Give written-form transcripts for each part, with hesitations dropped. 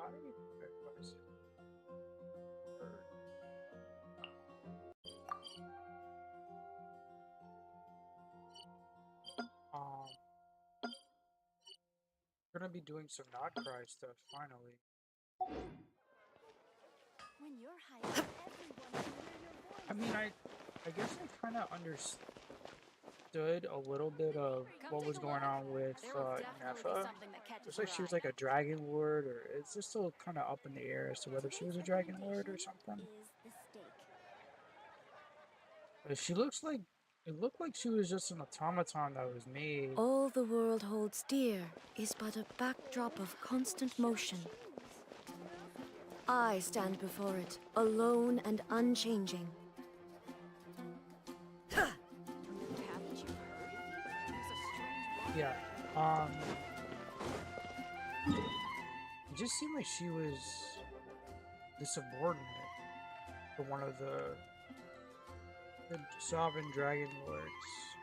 What is it? Um, we're gonna be doing some NodKrai stuff finally. When you're hyped, everyone can hear your voice. I mean, I guess I kind of understood a little bit of what was going on with Nefa. Looks like she was like a dragon lord, or it's just still kind of up in the air as to whether she was a dragon lord or something. But she looks like it looked like she was just an automaton that was made. All the world holds dear is but a backdrop of constant motion. I stand before it, alone and unchanging. Yeah. It just seemed like she was the subordinate to one of the sovereign dragon lords,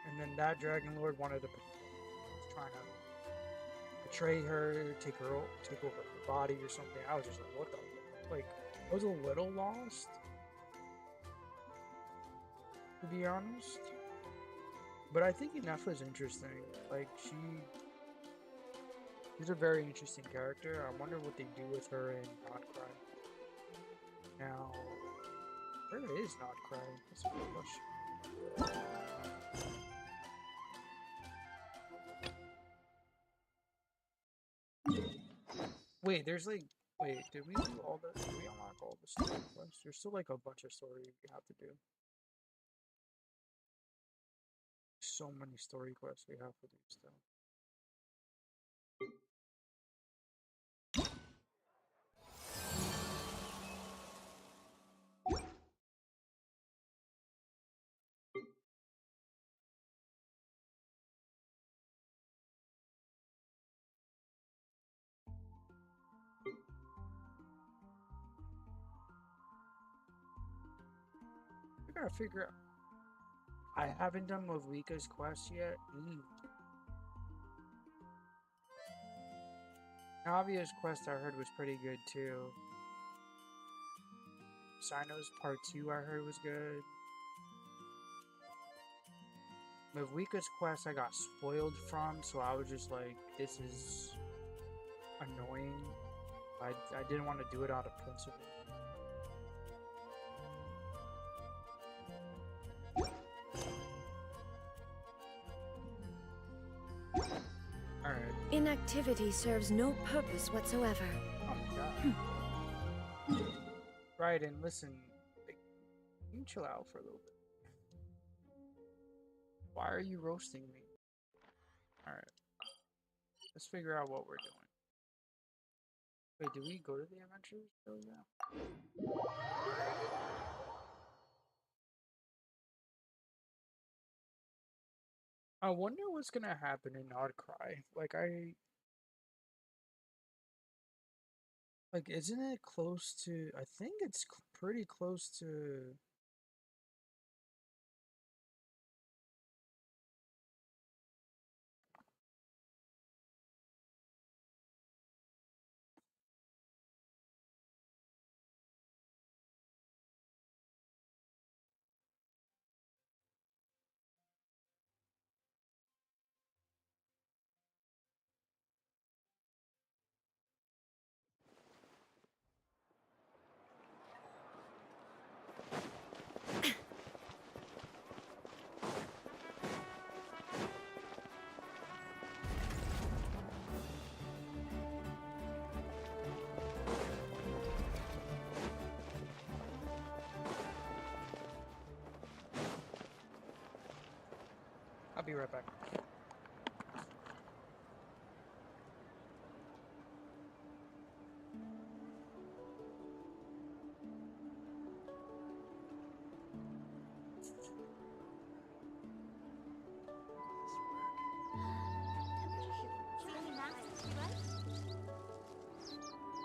and then that dragon lord was trying to betray her, take over her body or something. I was just like, what the, like, I was a little lost, to be honest. But I think Nefa is interesting. Like, she's a very interesting character. I wonder what they do with her in NodKrai. Now, where is NodKrai? That's a good question. Wait, there's like, did we do all the, did we unlock all the story quests? There's still like a bunch of story we have to do. So many story quests we have to do still. I gotta figure out. I haven't done Mavika's quest yet. Navia's quest I heard was pretty good too. Sino's part 2 I heard was good. Mavika's quest I got spoiled from, so I was just like, this is annoying. I didn't want to do it out of principle. Alright. Inactivity serves no purpose whatsoever. Oh my god. Right, and listen, like, you can chill out for a little bit. Why are you roasting me? Alright. Let's figure out what we're doing. Wait, did we go to the adventures? Oh, yeah. I wonder what's gonna happen in NodKrai. Like, isn't it close to? I think it's pretty close to. I'll be right back.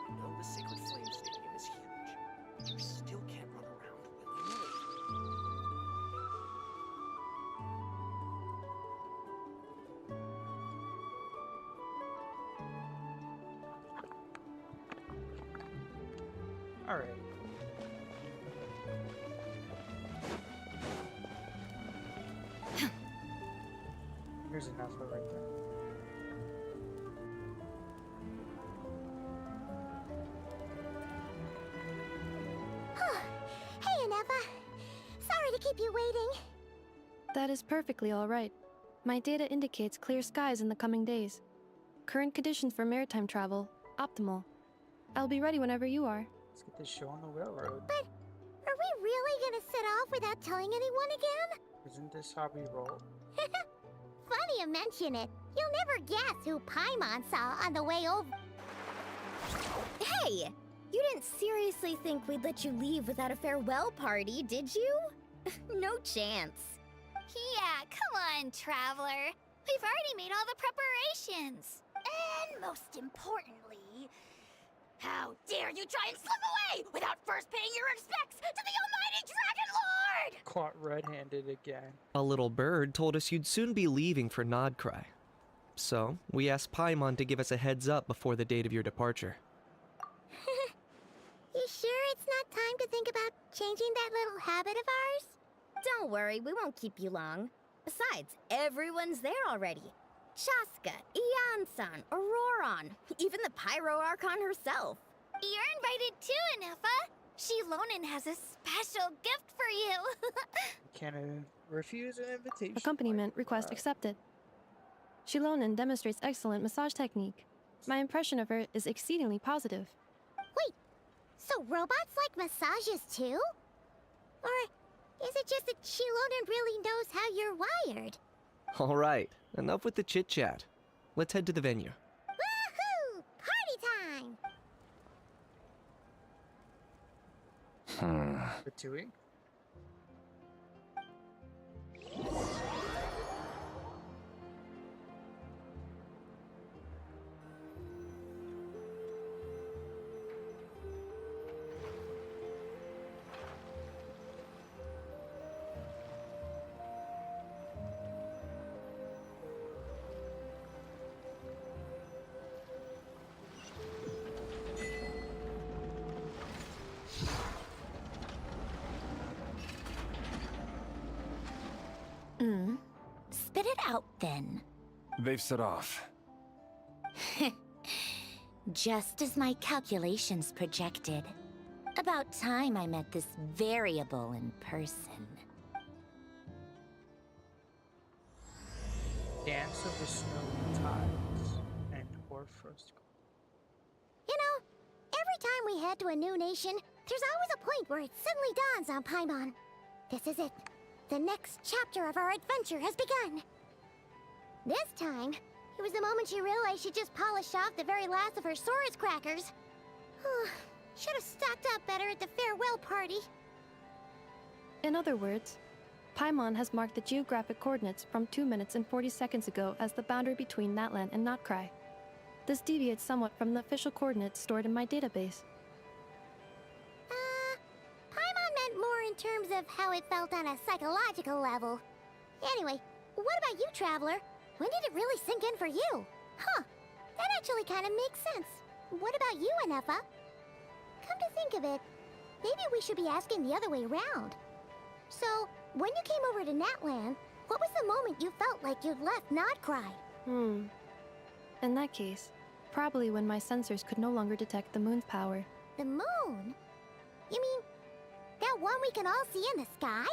No, the Sacred Flame Stadium is huge. You still can't run around willy-nilly. All right. Here's enough right there. Hey, Anefa. Sorry to keep you waiting. That is perfectly all right. My data indicates clear skies in the coming days. Current conditions for maritime travel, optimal. I'll be ready whenever you are. Let's get this show on the railroad. But are we really gonna set off without telling anyone again? Isn't this how we roll? Funny you mention it. You'll never guess who Paimon saw on the way over. Hey! You didn't seriously think we'd let you leave without a farewell party, did you? No chance. Yeah, come on, Traveler. We've already made all the preparations. And most importantly, how dare you try and slip away without first paying your respects to the almighty Dragon Lord! Caught red-handed again. A little bird told us you'd soon be leaving for NodKrai. So, we asked Paimon to give us a heads up before the date of your departure. You sure it's not time to think about changing that little habit of ours? Don't worry, we won't keep you long. Besides, everyone's there already. Chaska, Ian-san, Auroron, even the Pyro Archon herself. You're invited too, Anefa. Shilonen has a special gift for you. Can't refuse an invitation. Accompaniment like request that. accepted. Shilonen demonstrates excellent massage technique. My impression of her is exceedingly positive. Wait, so robots like massages too? Or is it just that Shilonen really knows how you're wired? Alright, enough with the chit-chat. Let's head to the venue. Woohoo! Party time! Batui? Spit it out then. They've set off. Just as my calculations projected. About time I met this variable in person. Dance of the Snowy Tides and Orfrost. You know, every time we head to a new nation, there's always a point where it suddenly dawns on Paimon. This is it. The next chapter of our adventure has begun. This time, it was the moment she realized she just polished off the very last of her Saurus crackers. Should have stocked up better at the farewell party. In other words, Paimon has marked the geographic coordinates from 2 minutes and 40 seconds ago as the boundary between Natlan and NodKrai. This deviates somewhat from the official coordinates stored in my database. Paimon meant more in terms of how it felt on a psychological level. Anyway, what about you, Traveler? When did it really sink in for you? Huh, that actually kind of makes sense. What about you, Anefa? Come to think of it, maybe we should be asking the other way around. So, when you came over to Natlan, what was the moment you felt like you'd left NodKrai? In that case, probably when my sensors could no longer detect the moon's power. The moon? You mean, that one we can all see in the sky?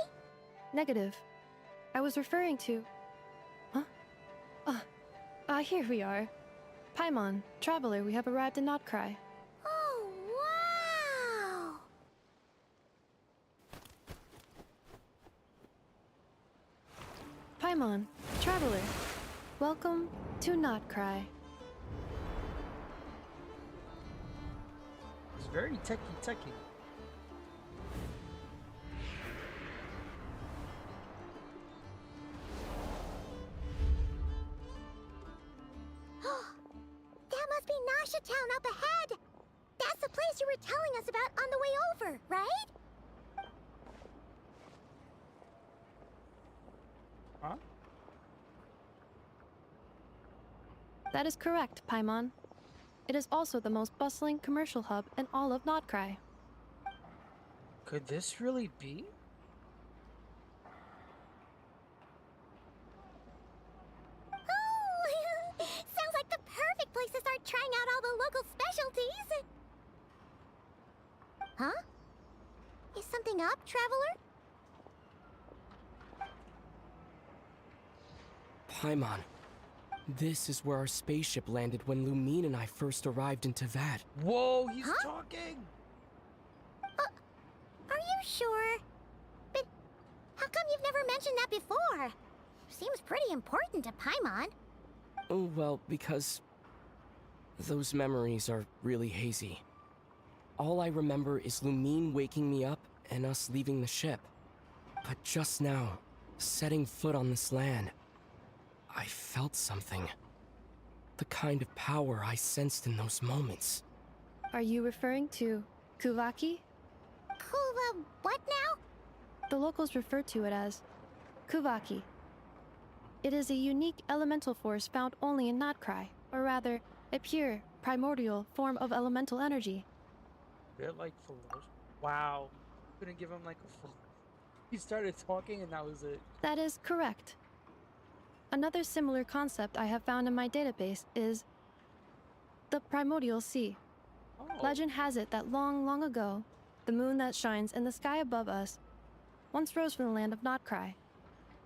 Negative. I was referring to... Here we are. Paimon, Traveler, we have arrived in NodKrai. Oh, wow! Paimon, Traveler, welcome to NodKrai. It's very techy. That must be Nasha Town up ahead! That's the place you were telling us about on the way over, right? Huh? That is correct, Paimon. It is also the most bustling commercial hub in all of NodKrai. Could this really be? Oh, sounds like the perfect place to start trying out all the local specialties. Huh? Is something up, traveler? Paimon, this is where our spaceship landed when Lumine and I first arrived in Tavad. Whoa, he's Huh? talking! Are you sure? But how come you've never mentioned that before? Seems pretty important to Paimon. Oh, well, because those memories are really hazy. All I remember is Lumine waking me up and us leaving the ship. But just now, setting foot on this land, I felt something. The kind of power I sensed in those moments. Are you referring to Kuvaki? What now? The locals refer to it as Kuvaki. It is a unique elemental force found only in NodKrai, or rather, a pure, primordial form of elemental energy. Bit like Philos. Wow. Couldn't give him like a full. He started talking and that was it. That is correct. Another similar concept I have found in my database is the primordial sea. Oh. Legend has it that long, long ago, the moon that shines in the sky above us once rose from the land of NodKrai.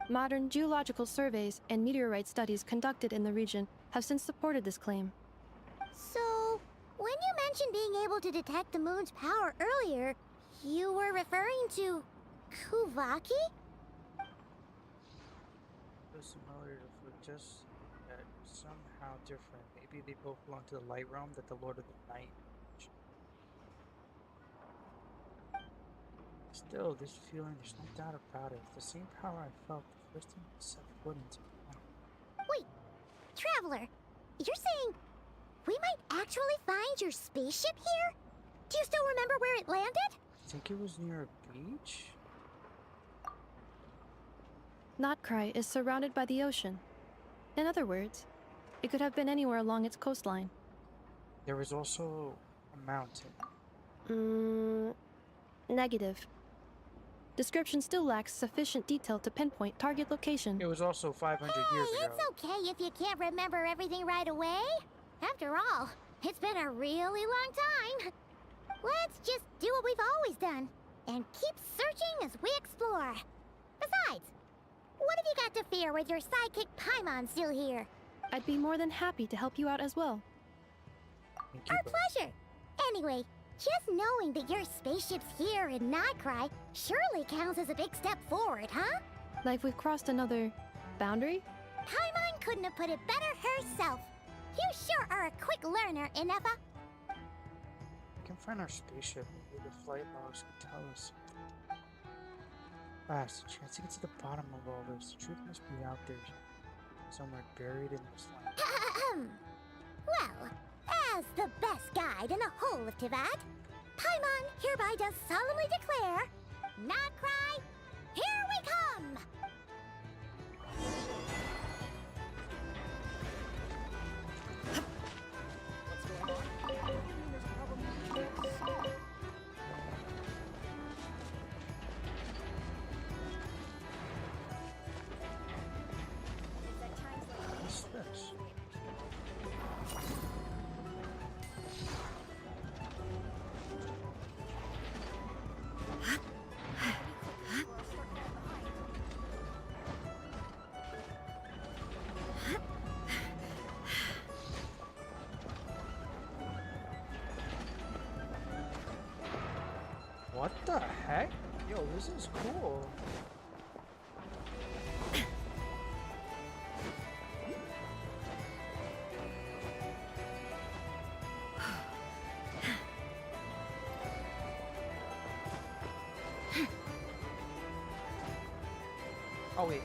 Modern geological surveys and meteorite studies conducted in the region have since supported this claim. So, when you mentioned being able to detect the moon's power earlier, you were referring to Kuvaki? It's similar to just that somehow different. Maybe they both belong to the light realm that the Lord of the Night. Still, this feeling, there's no doubt about it. The same power I felt the first time I set foot into it. Wait, traveler, you're saying we might actually find your spaceship here? Do you still remember where it landed? I think it was near a beach. NodKrai is surrounded by the ocean. In other words, it could have been anywhere along its coastline. There was also a mountain. Negative. Description still lacks sufficient detail to pinpoint target location. It was also 500 years ago. It's okay if you can't remember everything right away. After all, it's been a really long time. Let's just do what we've always done and keep searching as we explore. Besides, what have you got to fear with your sidekick Paimon still here? I'd be more than happy to help you out as well. Thank you, Our but pleasure. Anyway, just knowing that your spaceship's here in NodKrai surely counts as a big step forward, huh? Like we've crossed another boundary? Paimon couldn't have put it better herself. You sure are a quick learner, Inefa. we can find our spaceship. Maybe the flight logs can tell us something. Last, a chance to get to the bottom of all this. The truth must be out there somewhere buried in this land. Well, as the best guide in the whole of Tavad, Paimon hereby does solemnly declare, NodKrai, here we come! What's this? What the heck? Yo, this is cool. Oh wait.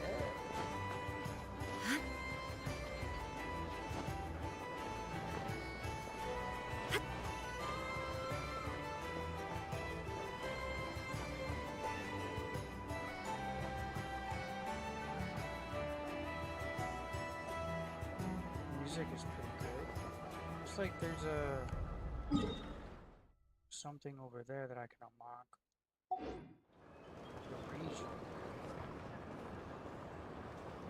Music is pretty good. Looks like there's a something over there that I can unlock. The region.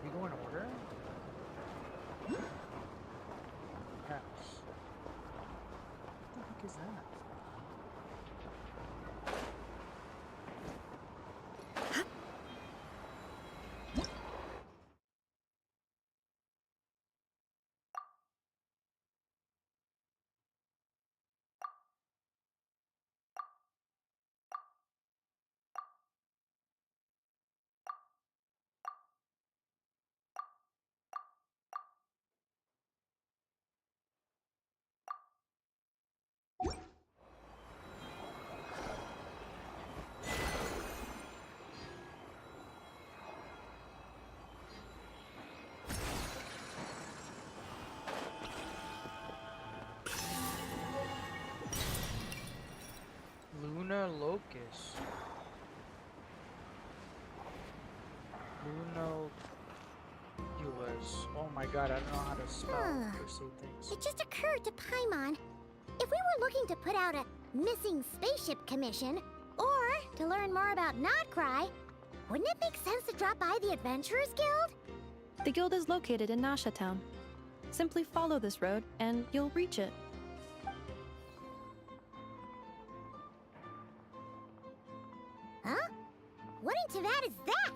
We go in order? Yes. What the heck is that? Luna Locust. Lunoculus. Oh my god, I don't know how to spell or say things. It just occurred to Paimon. If we were looking to put out a missing spaceship commission, or to learn more about NodKrai, wouldn't it make sense to drop by the Adventurers Guild? The guild is located in Nasha Town. Simply follow this road, and you'll reach it. Huh? What in Teyvat is that?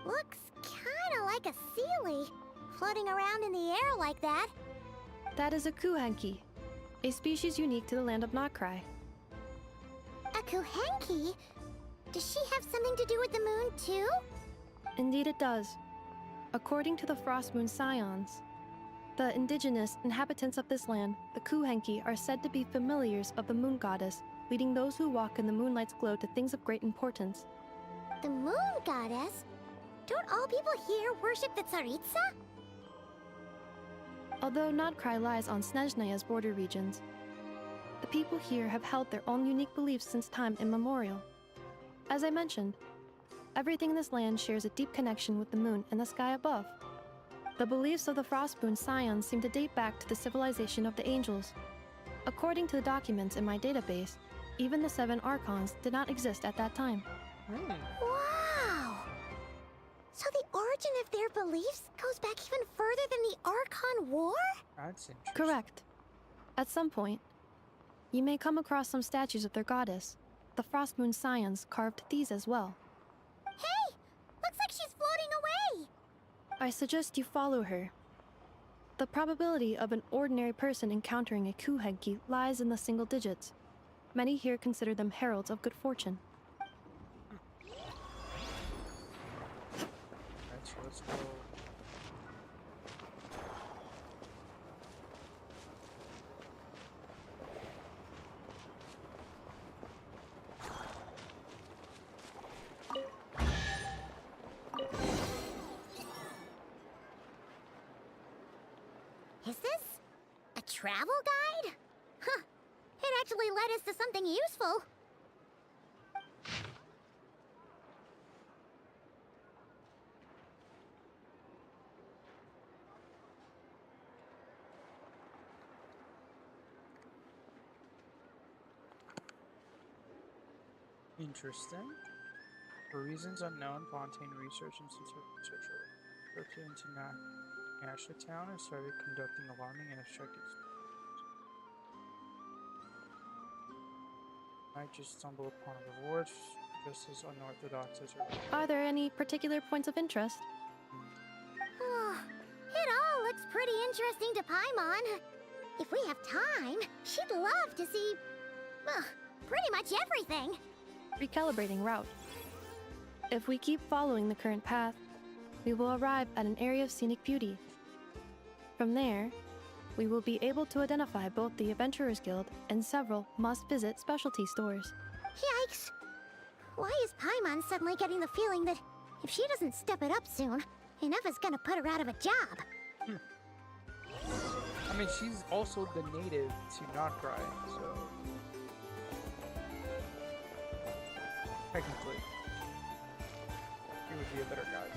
Looks kinda like a Sealy, floating around in the air like that. That is a Kuhenki, a species unique to the land of NodKrai. A Kuhenki? Does she have something to do with the moon, too? Indeed it does. According to the Frost Moon Scions, the indigenous inhabitants of this land, the Kuhenki, are said to be familiars of the moon goddess, leading those who walk in the moonlight's glow to things of great importance. The moon goddess? Don't all people here worship the Tsaritsa? Although NodKrai lies on Snezhnaya's border regions, the people here have held their own unique beliefs since time immemorial. As I mentioned, everything in this land shares a deep connection with the moon and the sky above. The beliefs of the Frostmoon Scions seem to date back to the civilization of the angels. According to the documents in my database, even the 7 Archons did not exist at that time. Wow! So the origin of their beliefs goes back even further than the Archon War? That's interesting. Correct. At some point, you may come across some statues of their goddess. The Frostmoon Scions carved these as well. Hey! Looks like she's floating away! I suggest you follow her. The probability of an ordinary person encountering a Kuhenki lies in the single digits. Many here consider them heralds of good fortune. Let's go. Is this a travel guide? Huh. It actually led us to something useful. Interesting. For reasons unknown, Fontaine Research Institute researcher located into Nasha Town and started conducting alarming and obstructive experiments. I just stumbled upon a reward just as unorthodox as her. Are there any particular points of interest? It all looks pretty interesting to Paimon. If we have time, she'd love to see, pretty much everything. Recalibrating route. If we keep following the current path, we will arrive at an area of scenic beauty. From there, we will be able to identify both the Adventurers Guild and several must-visit specialty stores. Yikes! Why is Paimon suddenly getting the feeling that if she doesn't step it up soon, enough is gonna put her out of a job? I mean, she's also the native to NodKrai, so technically, he would be a better guide.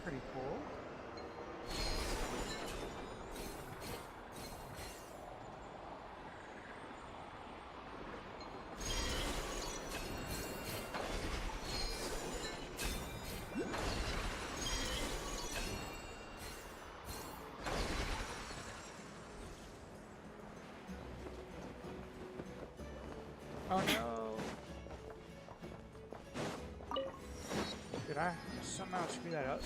Pretty cool. Oh no! Did I somehow screw that up?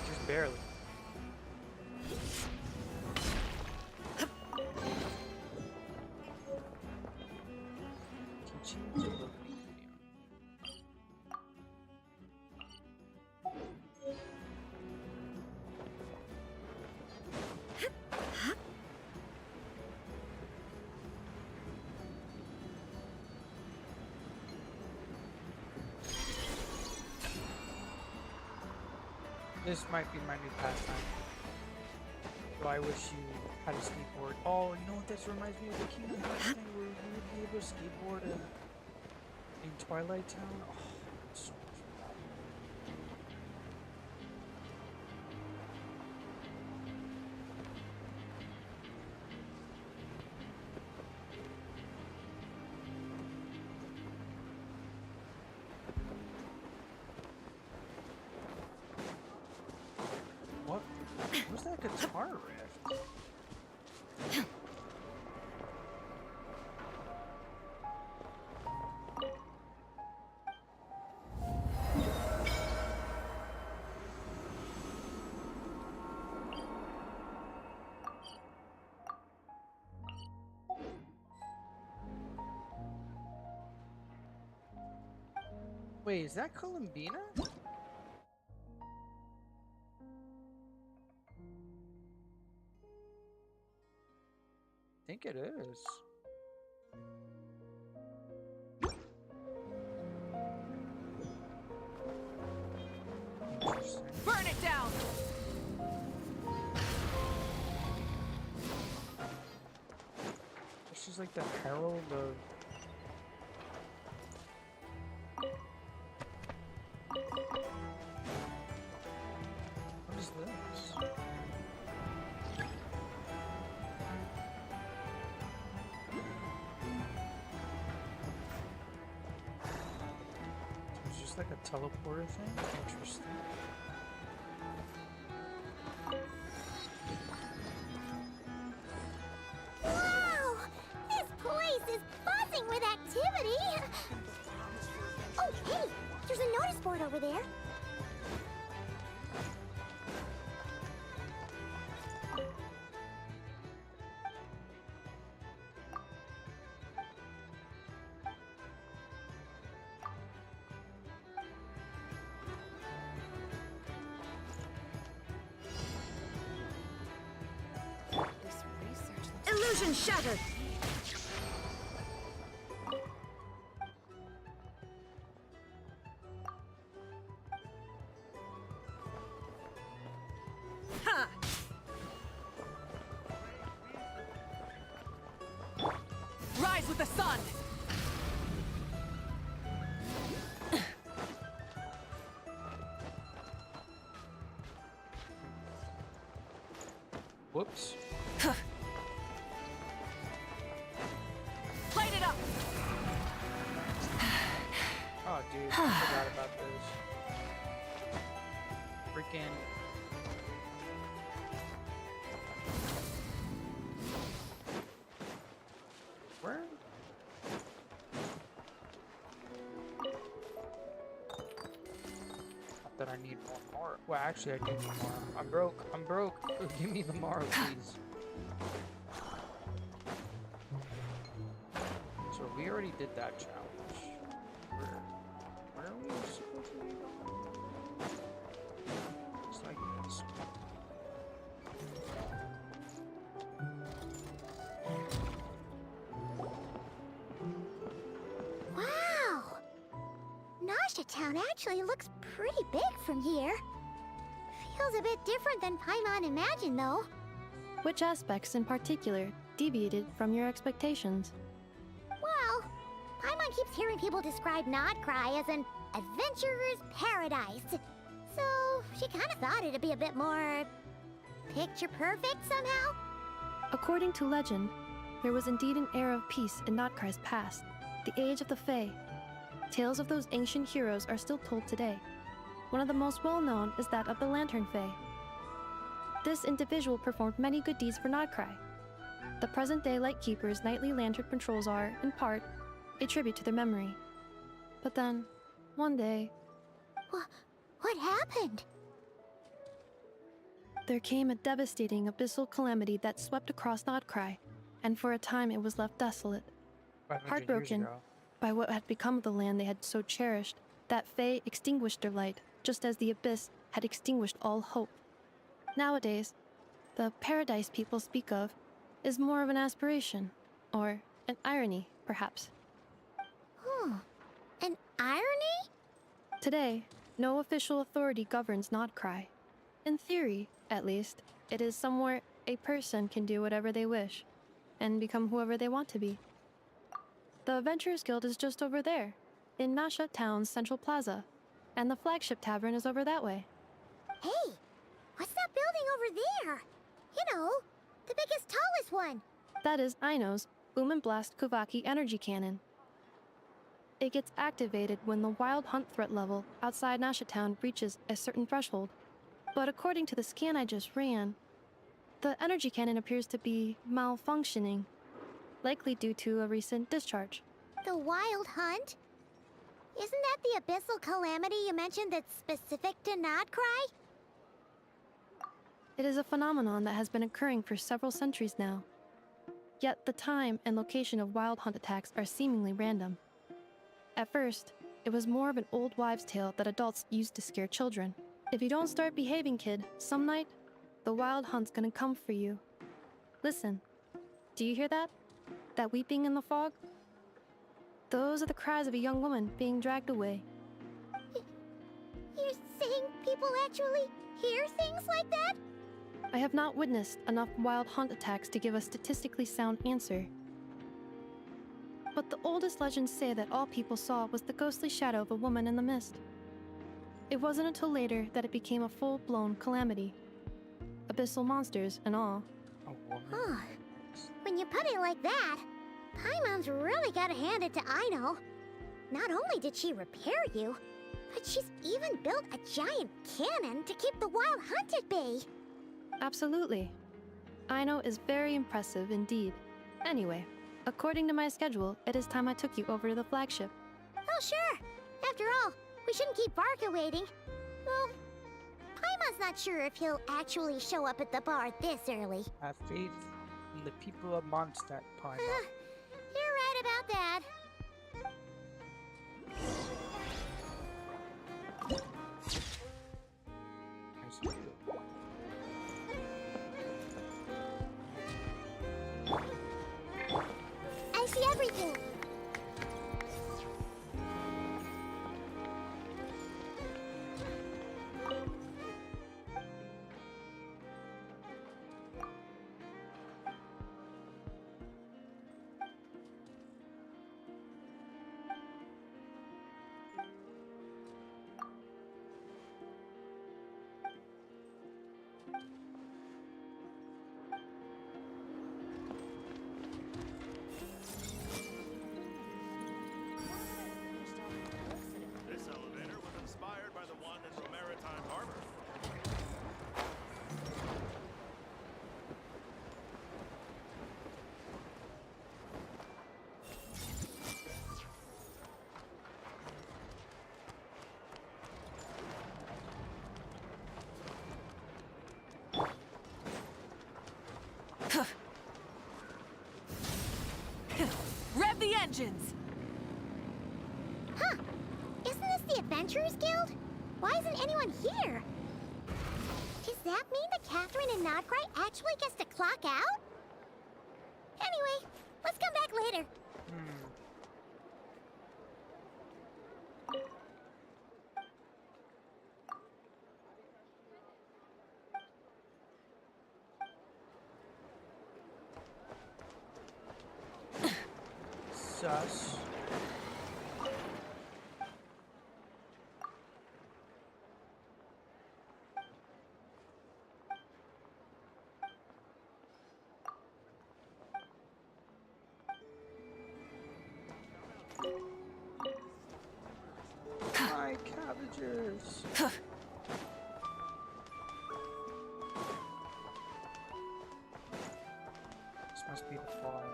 Just barely. Continue to look at the video. This might be my new pastime. So I wish you had a skateboard. Oh, you know what this reminds me of? The Kingdom Hearts thing where you would be able to skateboard in Twilight Town. Oh, so much fun. What? What's that guitar riff? Wait, is that Columbina? I think it is. Interesting. Burn it down! This is like the herald of. What is this? It's just like a teleporter thing? Interesting. Wow! This place is buzzing with activity! Oh, hey! There's a notice board over there. Illusion shattered! Ha! the sun! Whoops. Light it up! Oh, dude, I forgot about this. Freaking. Where? Not that I need more. Well, actually, I do need more. I'm broke. I'm broke. Give me the Mara, please. So we already did that challenge. Where are we supposed to be going? It's like this. Wow! Nasha Town actually looks pretty big from here. Feels a bit different than Paimon imagined, though. Which aspects in particular deviated from your expectations? Well, Paimon keeps hearing people describe NodKrai as an adventurer's paradise. So, she kind of thought it'd be a bit more picture perfect somehow. According to legend, there was indeed an era of peace in NodKrai's past, the Age of the Fae. Tales of those ancient heroes are still told today. One of the most well-known is that of the Lantern Fae. This individual performed many good deeds for NodKrai. The present-day Lightkeeper's nightly lantern patrols are, in part, a tribute to their memory. But then, one day, What happened? there came a devastating abyssal calamity that swept across NodKrai, and for a time it was left desolate. 500 Heartbroken years ago. by what had become of the land they had so cherished, that Fae extinguished their light, just as the abyss had extinguished all hope. Nowadays, the paradise people speak of is more of an aspiration, or an irony, perhaps. An irony? Today, no official authority governs NodKrai. In theory, at least, it is somewhere a person can do whatever they wish, and become whoever they want to be. The Adventurers Guild is just over there, in Nasha Town's Central Plaza, and the flagship tavern is over that way. Hey, what's that building over there? You know, the biggest, tallest one. That is Aino's Boom and Blast Kuvaki energy cannon. It gets activated when the wild hunt threat level outside Nasha Town reaches a certain threshold. But according to the scan I just ran, the energy cannon appears to be malfunctioning, likely due to a recent discharge. The wild hunt? Isn't that the abyssal calamity you mentioned that's specific to NodKrai? It is a phenomenon that has been occurring for several centuries now. Yet the time and location of wild hunt attacks are seemingly random. At first, it was more of an old wives' tale that adults used to scare children. If you don't start behaving, kid, some night, the wild hunt's gonna come for you. Listen, do you hear that? That weeping in the fog? Those are the cries of a young woman being dragged away. You're saying people actually hear things like that? I have not witnessed enough wild hunt attacks to give a statistically sound answer. But the oldest legends say that all people saw was the ghostly shadow of a woman in the mist. It wasn't until later that it became a full-blown calamity. Abyssal monsters and all. A woman. Huh. When you put it like that, Paimon's really gotta hand it to Aino. Not only did she repair you, but she's even built a giant cannon to keep the wild hunt at bay. Absolutely. Aino is very impressive indeed. Anyway, according to my schedule, it is time I took you over to the flagship. Oh, sure. After all, we shouldn't keep Barca waiting. Well, Paimon's not sure if he'll actually show up at the bar this early. Have faith in the people of Mondstadt, Paimon. You're right about that. Nice of you. I see everything. This elevator was inspired by the one in the Maritime Harbor. Rev the engines! Huh. Isn't this the Adventurers Guild? Why isn't anyone here? Does that mean that Catherine and NodKrai actually gets to clock out? Anyway, let's come back later. Sus. My cabbages. This must be the farm.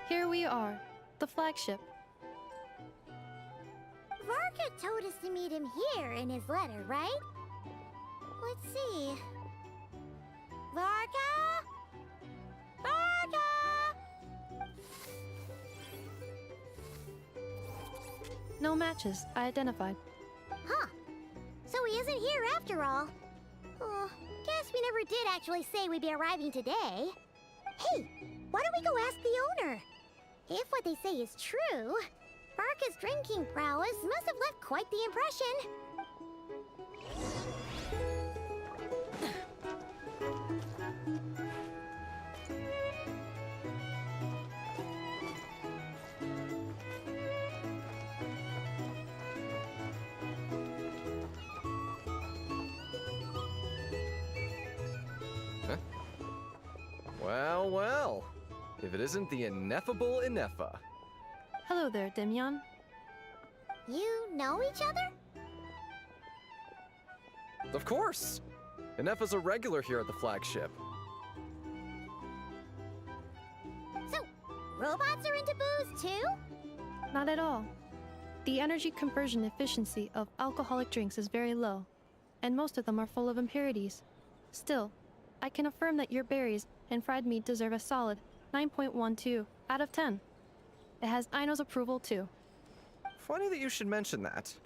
Here we are, the flagship. Varka told us to meet him here in his letter, right? Let's see. Varka? Varka! No matches, I identified. Huh. So he isn't here after all. Oh, guess we never did actually say we'd be arriving today. Hey, why don't we go ask the owner? If what they say is true, Varka's drinking prowess must have left quite the impression. Well, well. If it isn't the ineffable Ineffa. Hello there, Demyon. You know each other? Of course! Ineffa's a regular here at the flagship. So, robots are into booze too? Not at all. The energy conversion efficiency of alcoholic drinks is very low, and most of them are full of impurities. Still, I can affirm that your berries and fried meat deserve a solid 9.12 out of 10. It has Aino's approval too. Funny that you should mention that.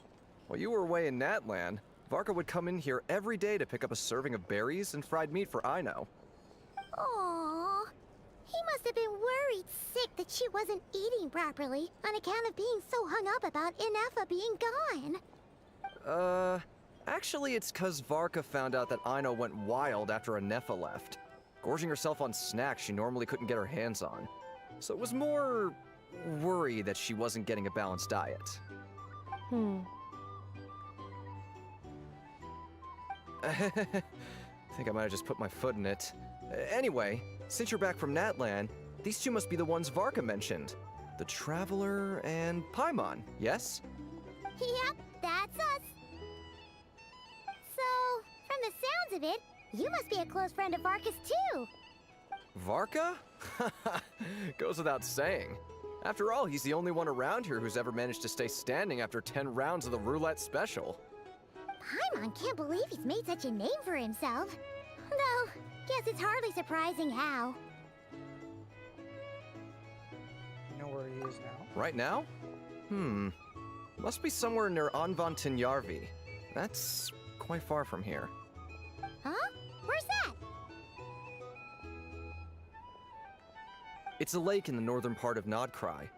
While you were away in Natlan, Varka would come in here every day to pick up a serving of berries and fried meat for Aino. Aww. He must have been worried sick that she wasn't eating properly on account of being so hung up about Ineffa being gone. Actually it's 'cause Varka found out that Aino went wild after Ineffa left, gorging herself on snacks she normally couldn't get her hands on. So it was more worry that she wasn't getting a balanced diet. I think I might have just put my foot in it. Anyway, since you're back from Natlan, these two must be the ones Varka mentioned. The Traveler and Paimon, yes? Yep, that's us. So, from the sounds of it, you must be a close friend of Varka's too. Varka? Goes without saying. After all, he's the only one around here who's ever managed to stay standing after 10 rounds of the roulette special. Paimon can't believe he's made such a name for himself. Though, guess it's hardly surprising how. You know where he is now? Right now? Must be somewhere near Anvantinyarvi. That's quite far from here. Huh? Where's that? It's a lake in the northern part of NodKrai.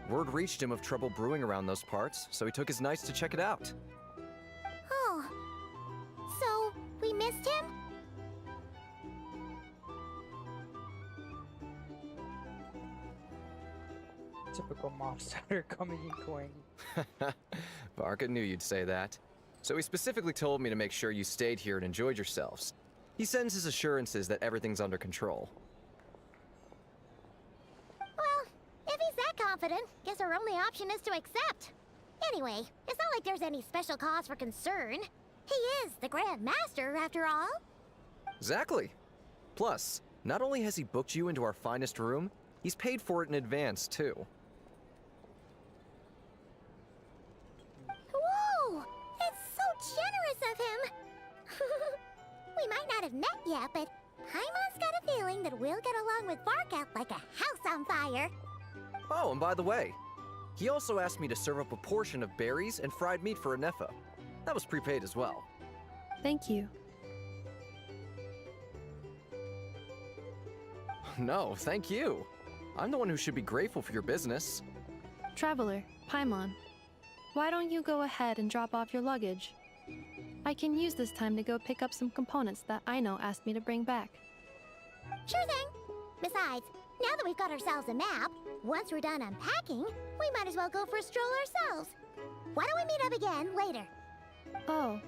Word reached him of trouble brewing around those parts, so he took his knights to check it out. Oh. So, we missed him? Typical mobs that are coming and going. Varka knew you'd say that. So he specifically told me to make sure you stayed here and enjoyed yourselves. He sends his assurances that everything's under control. Well, if he's that confident, guess our only option is to accept. Anyway, it's not like there's any special cause for concern. He is the Grand Master, after all. Exactly. Plus, not only has he booked you into our finest room, he's paid for it in advance, too. Whoa! That's so generous of him! We might not have met yet, but Paimon's got a feeling that we'll get along with Varka like a house on fire. Oh, and by the way, he also asked me to serve up a portion of berries and fried meat for Anefa. That was prepaid as well. Thank you. No, thank you. I'm the one who should be grateful for your business. Traveler, Paimon, why don't you go ahead and drop off your luggage? I can use this time to go pick up some components that Aino asked me to bring back. Sure thing. Besides, now that we've got ourselves a map, once we're done unpacking, we might as well go for a stroll ourselves. Why don't we meet up again later? Oh.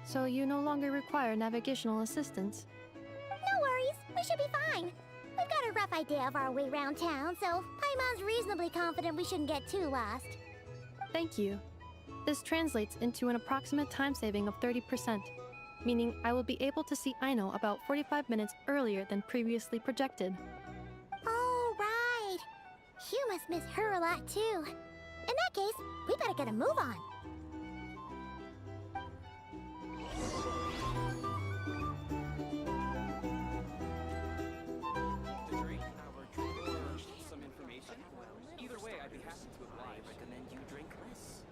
So you no longer require navigational assistance? No worries, we should be fine. We've got a rough idea of our way around town, so Paimon's reasonably confident we shouldn't get too lost. Thank you. This translates into an approximate time saving of 30%, meaning I will be able to see Aino about 45 minutes earlier than previously projected. Oh, right. You must miss her a lot, too. In that case, we better get a move on. Some information? Either way, I'd be happy to oblige. I recommend you drink less.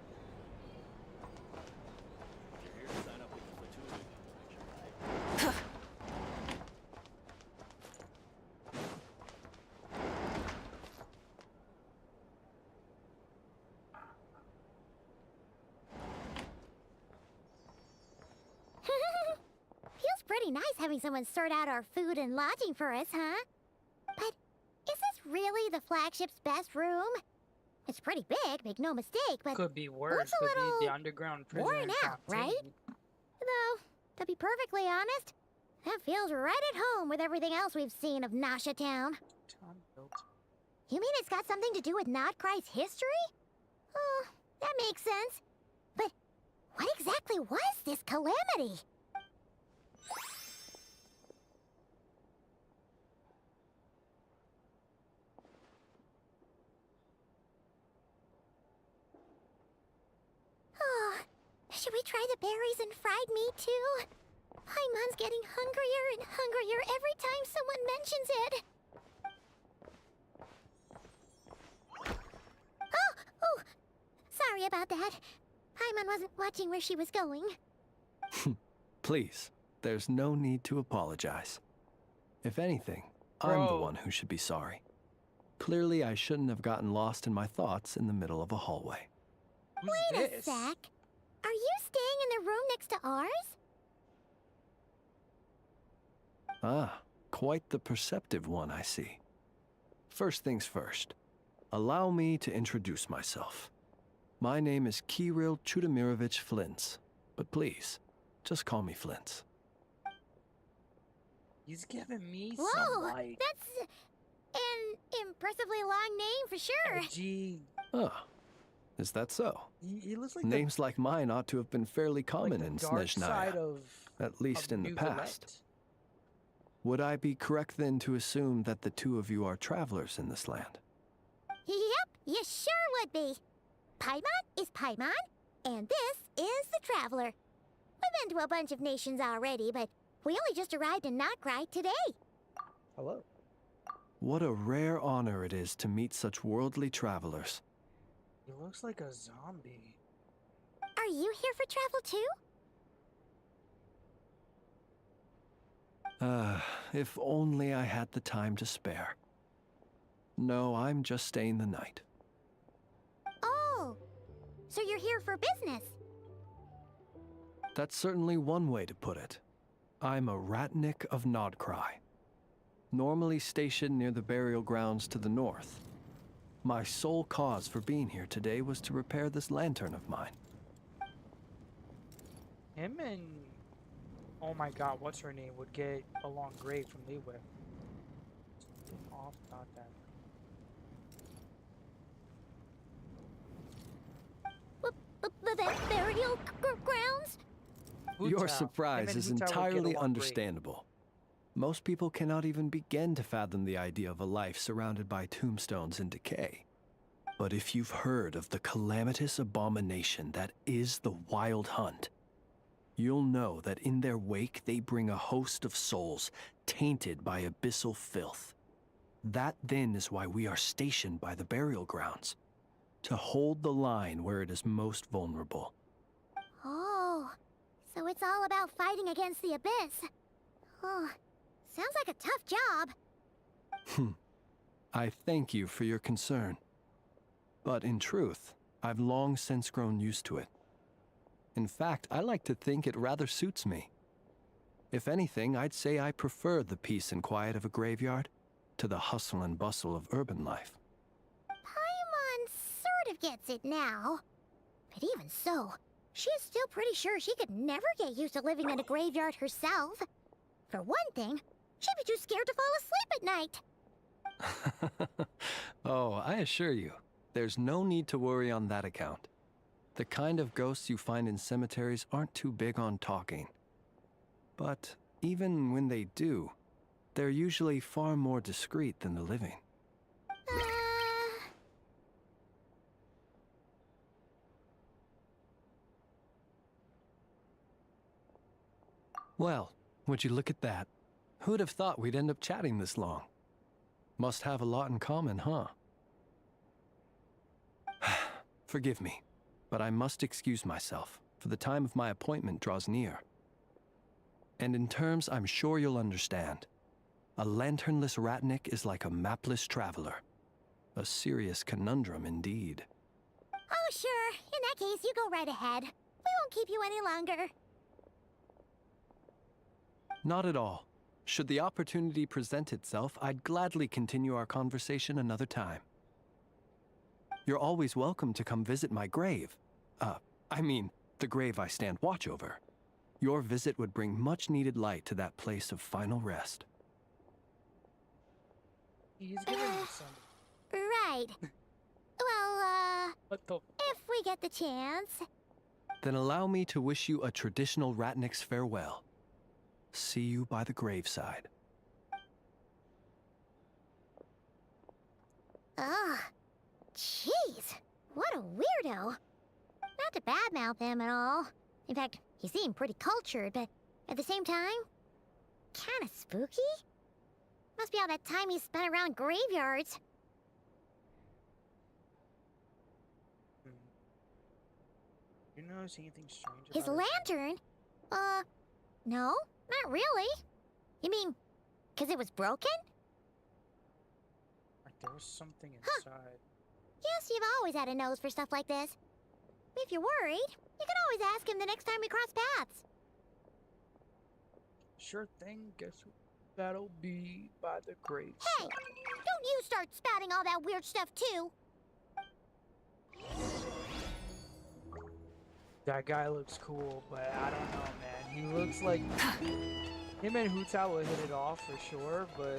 If you're here to sign up with the platoon, Feels pretty nice having someone sort out our food and lodging for us, huh? But is this really the flagship's best room? It's pretty big, make no mistake, but Could be worse. looks a Could be the little underground prison. worn out, right? Though, to be perfectly honest, that feels right at home with everything else we've seen of Nasha Town. Town built. You mean it's got something to do with NodKrai's history? Oh, that makes sense. But what exactly was this calamity? Oh, should we try the berries and fried meat too? Paimon's getting hungrier and hungrier every time someone mentions it. Oh, sorry about that. Paimon wasn't watching where she was going. Please, there's no need to apologize. If anything, I'm the Bro. one who should be sorry. Clearly, I shouldn't have gotten lost in my thoughts in the middle of a hallway. Who's Wait this? a sec. Are you staying in the room next to ours? Ah, quite the perceptive one, I see. First things first, allow me to introduce myself. My name is Kirill Chudamirovich Flintz, but please, just call me Flintz. He's giving me Whoa, some like that's an impressively long name for sure. edgy. Ah, is that so? He looks like Names like mine ought to have been fairly the, common like in the dark side Snezhnaya, of at least in the New past. Galette. Would I be correct then to assume that the two of you are travelers in this land? Yep, you sure would be. Paimon is Paimon, and this is the Traveler. We've been to a bunch of nations already, but we only just arrived in NodKrai today. Hello. What a rare honor it is to meet such worldly travelers. He looks like a zombie. Are you here for travel too? If only I had the time to spare. No, I'm just staying the night. Oh, so you're here for business? That's certainly one way to put it. I'm a Ratnik of NodKrai, normally stationed near the burial grounds to the north. My sole cause for being here today was to repair this lantern of mine. Him and oh my god, what's her name would get along great from me with. Something off about that. The burial grounds? Your Hutao. surprise Him and is Hutao would get entirely along great. understandable. Most people cannot even begin to fathom the idea of a life surrounded by tombstones and decay. But if you've heard of the calamitous abomination that is the Wild Hunt, you'll know that in their wake they bring a host of souls tainted by abyssal filth. That then is why we are stationed by the burial grounds, to hold the line where it is most vulnerable. Oh, so it's all about fighting against the abyss. Oh, sounds like a tough job. I thank you for your concern. But in truth, I've long since grown used to it. In fact, I like to think it rather suits me. If anything, I'd say I prefer the peace and quiet of a graveyard to the hustle and bustle of urban life. Paimon sort of gets it now. But even so, she is still pretty sure she could never get used to living in a graveyard herself. For one thing, she'd be too scared to fall asleep at night. Oh, I assure you, there's no need to worry on that account. The kind of ghosts you find in cemeteries aren't too big on talking. But even when they do, they're usually far more discreet than the living. Well, would you look at that? Who'd have thought we'd end up chatting this long? Must have a lot in common, huh? Forgive me, but I must excuse myself, for the time of my appointment draws near. And in terms I'm sure you'll understand, a lanternless ratnik is like a mapless traveler. A serious conundrum indeed. Oh, sure. In that case, you go right ahead. We won't keep you any longer. Not at all. Should the opportunity present itself, I'd gladly continue our conversation another time. You're always welcome to come visit my grave. I mean, the grave I stand watch over. Your visit would bring much-needed light to that place of final rest. He's giving me some. Right. Well, What the? if we get the chance. Then allow me to wish you a traditional ratnik's farewell. See you by the graveside. Ugh. Jeez. What a weirdo. Not to badmouth him at all. In fact, he seemed pretty cultured, but at the same time, kinda spooky? Must be all that time he spent around graveyards. You notice anything strange His about it? lantern? No, not really. You mean, 'cause it was broken? Like there was something inside. Guess you've always had a nose for stuff like this. If you're worried, you can always ask him the next time we cross paths. Sure thing. Guess that'll be by the grave. Hey, don't you start spouting all that weird stuff too. That guy looks cool, but I don't know, man. He looks like him and Hutao will hit it off for sure, but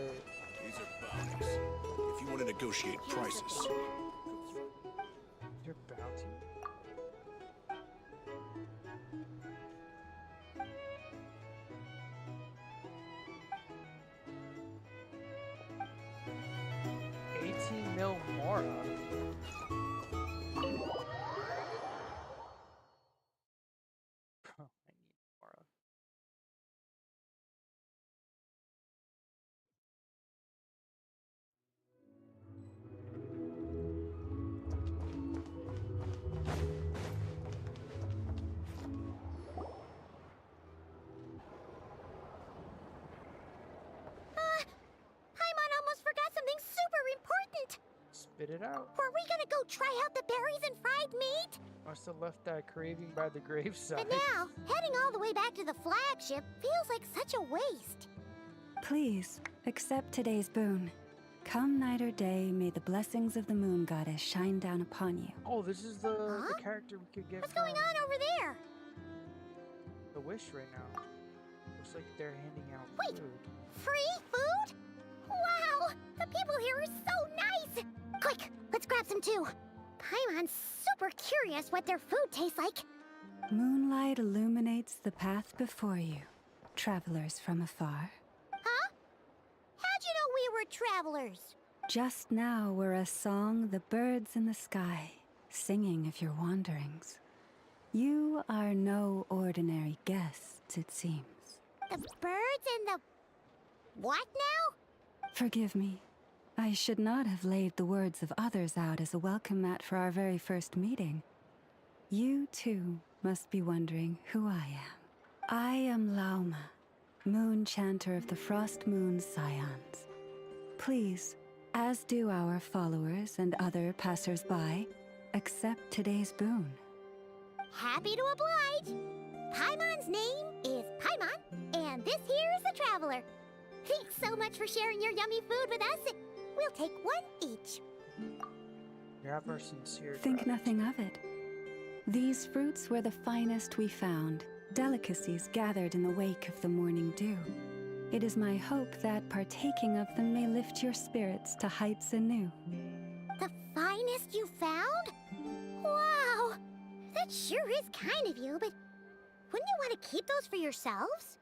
These are bounties. If you want to negotiate prices, your bounty. $18 million Mora. I need Mora. Paimon almost forgot something super important. Spit it out. Were we gonna go try out the berries and fried meat? Must have left that craving by the graveside. But now, heading all the way back to the flagship feels like such a waste. Please, accept today's boon. Come night or day, may the blessings of the moon goddess shine down upon you. Oh, this is the Huh? character we could get What's from going on over there? the Wish right now. Looks like they're handing out Wait. food. Free food? Wow! The people here are so nice! Quick, let's grab some too. Paimon's super curious what their food tastes like. Moonlight illuminates the path before you, travelers from afar. Huh? How'd you know we were travelers? Just now were a song the birds in the sky, singing of your wanderings. You are no ordinary guests, it seems. The birds and the... what now? Forgive me. I should not have laid the words of others out as a welcome mat for our very first meeting. You, too, must be wondering who I am. I am Lauma, moon chanter of the Frost Moon's Scions. Please, as do our followers and other passers-by, accept today's boon. Happy to oblige. Paimon's name is Paimon, and this here is the traveler. Thanks so much for sharing your yummy food with us. We'll take one each. You have our sincere Think gratitude. nothing of it. These fruits were the finest we found, delicacies gathered in the wake of the morning dew. It is my hope that partaking of them may lift your spirits to heights anew. The finest you found? Wow! That sure is kind of you, but wouldn't you want to keep those for yourselves?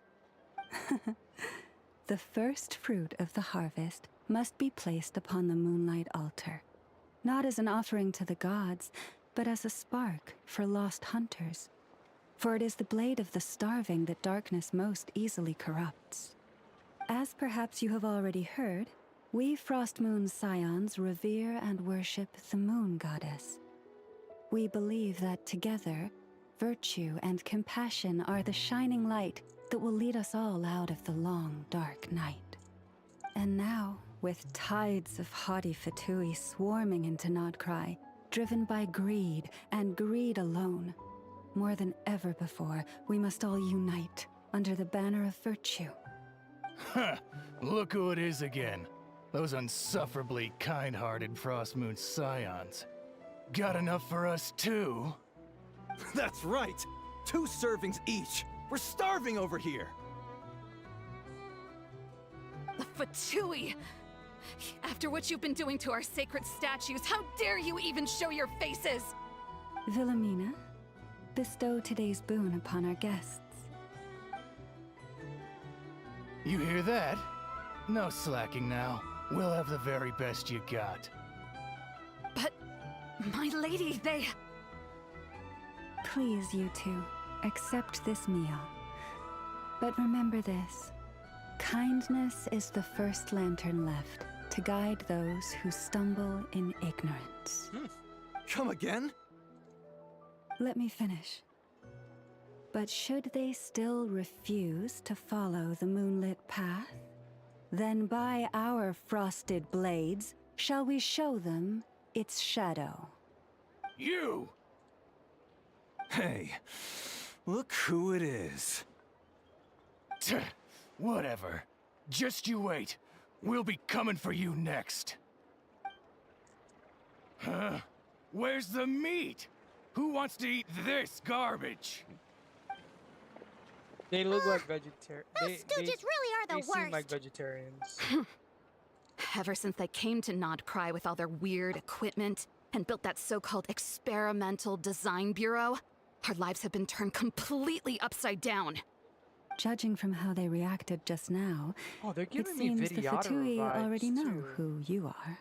The first fruit of the harvest must be placed upon the moonlight altar, not as an offering to the gods, but as a spark for lost hunters. For it is the blade of the starving that darkness most easily corrupts. As perhaps you have already heard, we Frost Moon's Scions revere and worship the moon goddess. We believe that together, virtue and compassion are the shining light that will lead us all out of the long, dark night. And now, with tides of haughty Fatui swarming into NodKrai, driven by greed and greed alone, more than ever before, we must all unite under the banner of virtue. Huh, look who it is again. Those unsufferably kind-hearted Frost Moon Scions. Got enough for us too? That's right! 2 servings each! We're starving over here! Fatui! After what you've been doing to our sacred statues, how dare you even show your faces? Wilhelmina, bestow today's boon upon our guests. You hear that? No slacking now. We'll have the very best you got. But, my lady, they... Please, you two, accept this meal. But remember this. Kindness is the first lantern left to guide those who stumble in ignorance. Come again? Let me finish. But should they still refuse to follow the moonlit path, then by our frosted blades shall we show them its shadow. You! Hey, look who it is. Tch, whatever. Just you wait. We'll be coming for you next. Huh? Where's the meat? Who wants to eat this garbage? They look like vegetarians. Those stooges really are the They seem worst. like vegetarians. Ever since they came to NodKrai with all their weird equipment and built that so-called experimental design bureau, our lives have been turned completely upside down. Judging from how they reacted just now, Oh, they're it giving me seems the Vidyadhara Fatui vibes already know too. who you are.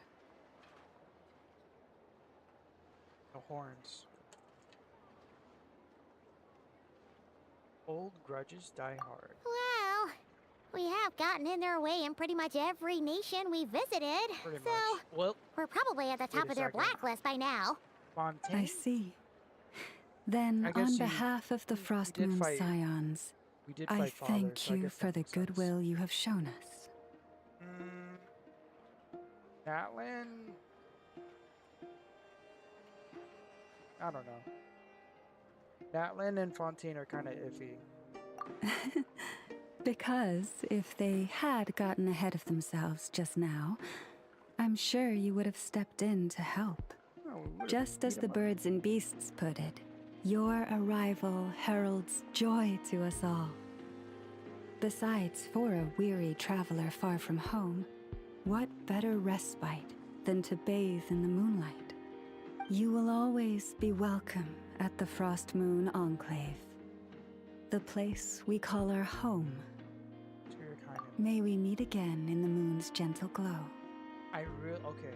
The horns. Old grudges die hard. Well, we have gotten in their way in pretty much every nation we visited, Pretty so much. Well, we're probably at the top a of their second. blacklist by now. Fontaine. I see. Then, I guess on you- behalf of the we Frost did Moon fight- Scions, We did I fight father, thank so I you guess for that the makes sense. goodwill you have shown us. Natlan? I don't know. Natlan and Fontaine are kind of iffy. Because if they had gotten ahead of themselves just now, I'm sure you would have stepped in to help. Oh, we would've Just as beat the 'em up. birds and beasts put it, your arrival heralds joy to us all. Besides, for a weary traveler far from home, what better respite than to bathe in the moonlight? You will always be welcome at the Frost Moon Enclave, the place we call our home. To your kind of- May we meet again in the moon's gentle glow. Okay.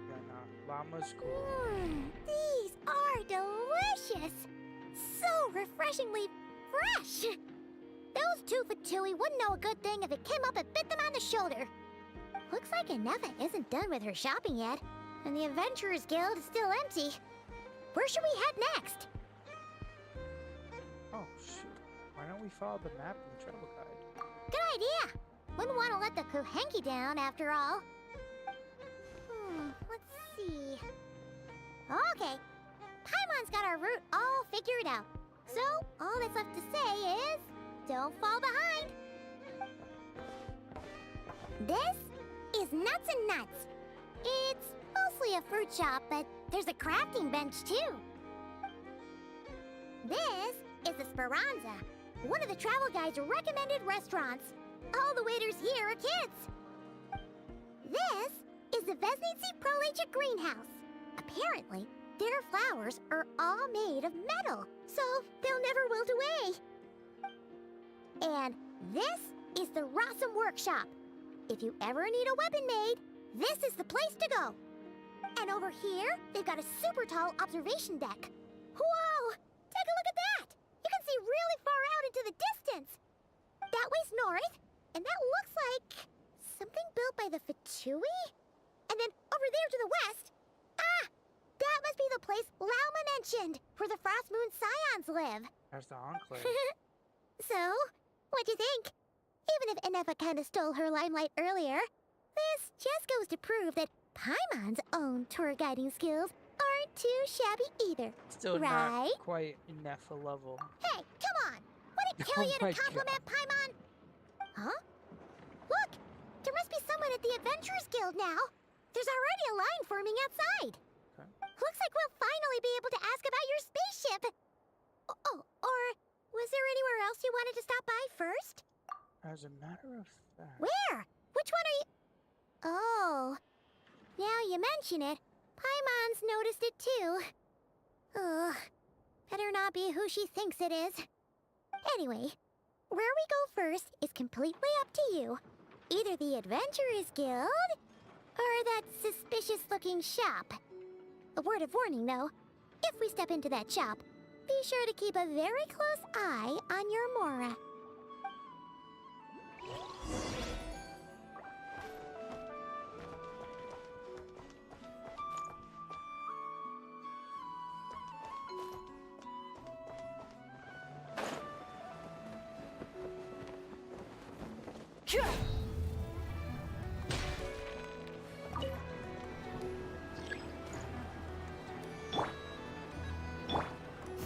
Yeah, nah. Llama's cool. These are delicious! So refreshingly fresh! Those two for Tui wouldn't know a good thing if it came up and bit them on the shoulder. Looks like Anefa isn't done with her shopping yet, and the Adventurers Guild is still empty. Where should we head next? Oh, shoot. Why don't we follow the map in the travel guide? Good idea! Wouldn't want to let the Kuhenki down, after all. Let's see. Okay. Paimon's got our route all figured out. So, all that's left to say is, don't fall behind. This is Nuts and Nuts. It's mostly a fruit shop, but there's a crafting bench too. This is the Speranza, one of the travel guide's recommended restaurants. All the waiters here are kids. This is the Vesnici Prolecha greenhouse. Apparently, their flowers are all made of metal, so they'll never wilt away. And this is the Rossum Workshop. If you ever need a weapon made, this is the place to go. And over here, they've got a super tall observation deck. Whoa! Take a look at that! You can see really far out into the distance. That way's north, and that looks like something built by the Fatui? And then over there to the west, that must be the place Lauma mentioned, where the Frost Moon Scions live. There's the Enclave. So, what'd you think? Even if Anefa kinda stole her limelight earlier, this just goes to prove that Paimon's own tour guiding skills aren't too shabby either. Still right? not quite Nefa level. Hey, come on! Would it kill Oh you my to compliment Paimon? Huh? Look! There must be someone at the Adventurers Guild now. There's already a line forming outside. Okay. Looks like we'll finally be able to ask about your spaceship. Oh, or was there anywhere else you wanted to stop by first? As a matter of fact. Where? Which one are you? Oh. Now you mention it, Paimon's noticed it too. Ugh. Better not be who she thinks it is. Anyway, where we go first is completely up to you. Either the Adventurers Guild, or that suspicious-looking shop. A word of warning, though. If we step into that shop, be sure to keep a very close eye on your Mora.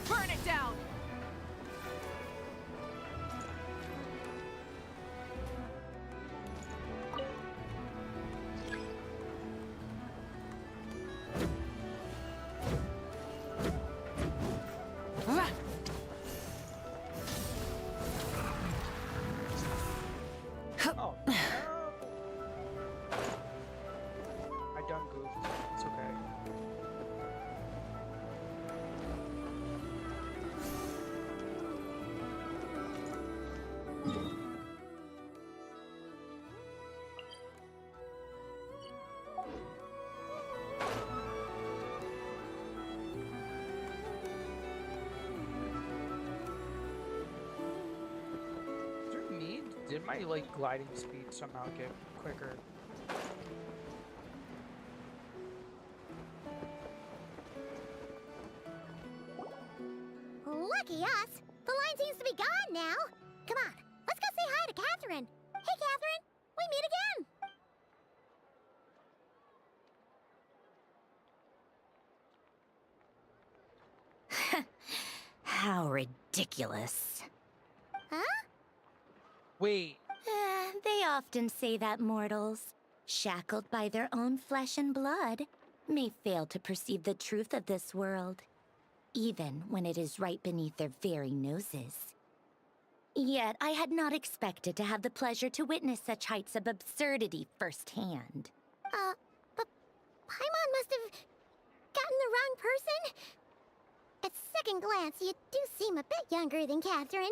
Burn it down! Oh, no. I done goofed. It's okay. Through me, did my like gliding speed somehow get quicker? Lucky us! The line seems to be gone now. Come on, let's go say hi to Catherine. Hey, Catherine, we meet again. How ridiculous. Huh? Wait. They often say that, mortals. shackled by their own flesh and blood, may fail to perceive the truth of this world, even when it is right beneath their very noses. Yet I had not expected to have the pleasure to witness such heights of absurdity firsthand. But Paimon must have gotten the wrong person? At second glance, you do seem a bit younger than Catherine,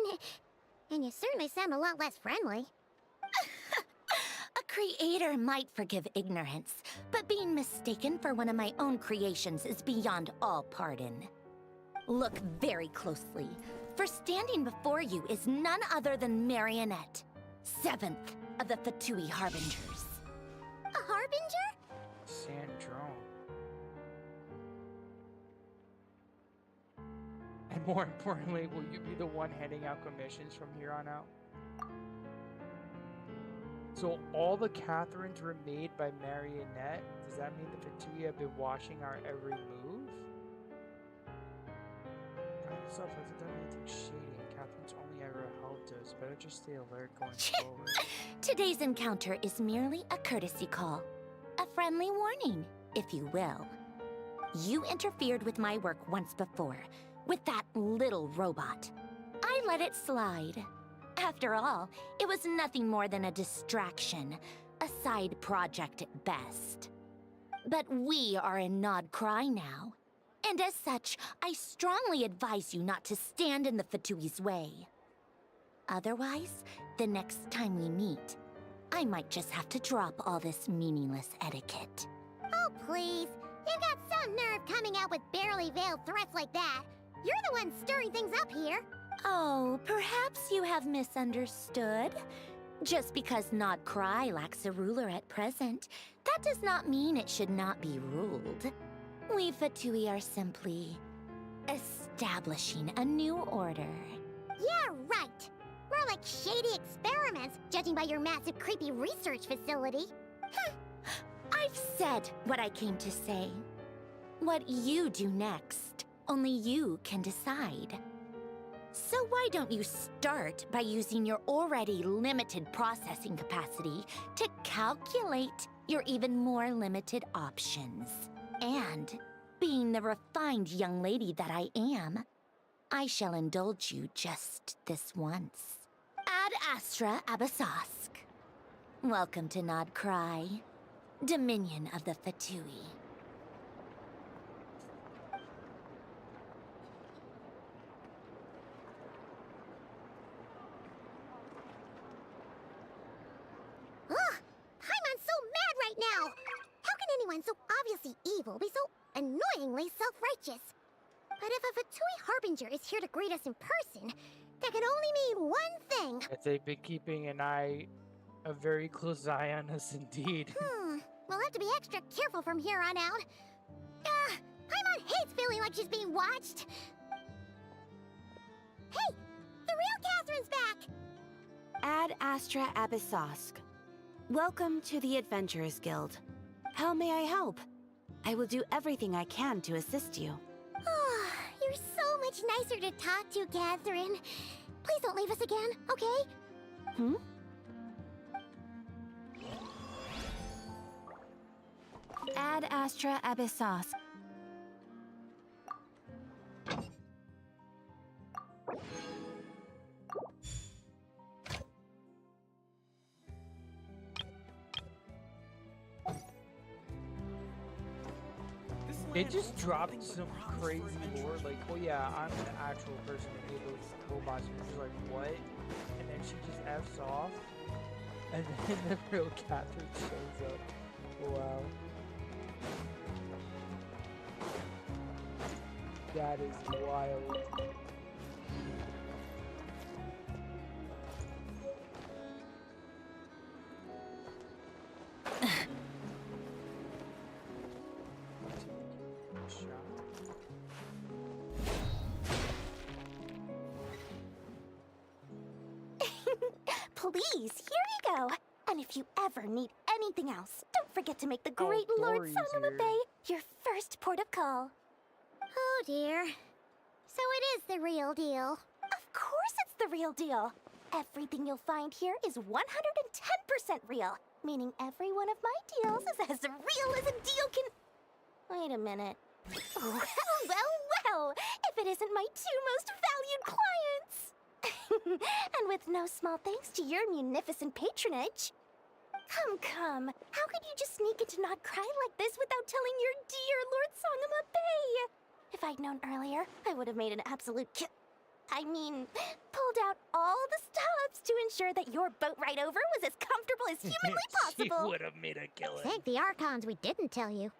and you certainly sound a lot less friendly. A creator might forgive ignorance, but being mistaken for one of my own creations is beyond all pardon. Look very closely, for standing before you is none other than Marionette, 7th of the Fatui Harbingers. A Harbinger? Sandrone. And more importantly, will you be the one handing out commissions from here on out? So all the Catherines were made by Marionette? Does that mean the Fatui have been watching our every move? Stuff hasn't done anything shady, and Catherine's only ever helped us. Better just stay alert going forward. Today's encounter is merely a courtesy call. A friendly warning, if you will. You interfered with my work once before, with that little robot. I let it slide. After all, it was nothing more than a distraction, a side project at best. But we are in NodKrai now. And as such, I strongly advise you not to stand in the Fatui's way. Otherwise, the next time we meet, I might just have to drop all this meaningless etiquette. Oh, please. You've got some nerve coming out with barely veiled threats like that. You're the one stirring things up here. Oh, perhaps you have misunderstood. Just because NodKrai lacks a ruler at present, that does not mean it should not be ruled. We Fatui are simply establishing a new order. Yeah, right. More like shady experiments, judging by your massive creepy research facility. I've said what I came to say. What you do next, only you can decide. So why don't you start by using your already limited processing capacity to calculate your even more limited options? And, being the refined young lady that I am, I shall indulge you just this once. Ad Astra Abyssosque. Welcome to NodKrai, Dominion of the Fatui. Ugh! Paimon's so mad right now! How can anyone so obviously evil be so annoyingly self-righteous? But if a Fatui Harbinger is here to greet us in person, that can only mean one thing. That they've been keeping a very close eye on us indeed. We'll have to be extra careful from here on out. Paimon hates feeling like she's being watched. Hey! The real Catherine's back! Ad Astra Abyssosque. Welcome to the Adventurers Guild. How may I help? I will do everything I can to assist you. Oh, you're so much nicer to talk to, Catherine. Please don't leave us again, okay? Ad Astra Abyssosque. They just dropped some crazy lore, like, oh yeah, I'm an actual person that made those robots, and you're just like, what? And then she just F's off, and then the real Catherine shows up. Wow. That is wild. Please, here you go. And if you ever need anything else, don't forget to make the great Lord Dory's Song of the here. Bay your first port of call. Oh dear. So it is the real deal. Of course it's the real deal. Everything you'll find here is 110% real, meaning every one of my deals is as real as a deal can... Wait a minute. Well, well, well, if it isn't my two most valued clients! And with no small thanks to your munificent patronage. Come, how could you just sneak into NodKrai like this without telling your dear Lord Sangama Bay? If I'd known earlier, I would have made an absolute pulled out all the stops to ensure that your boat ride over was as comfortable as humanly possible. She would have made a killing. Thank the Archons we didn't tell you.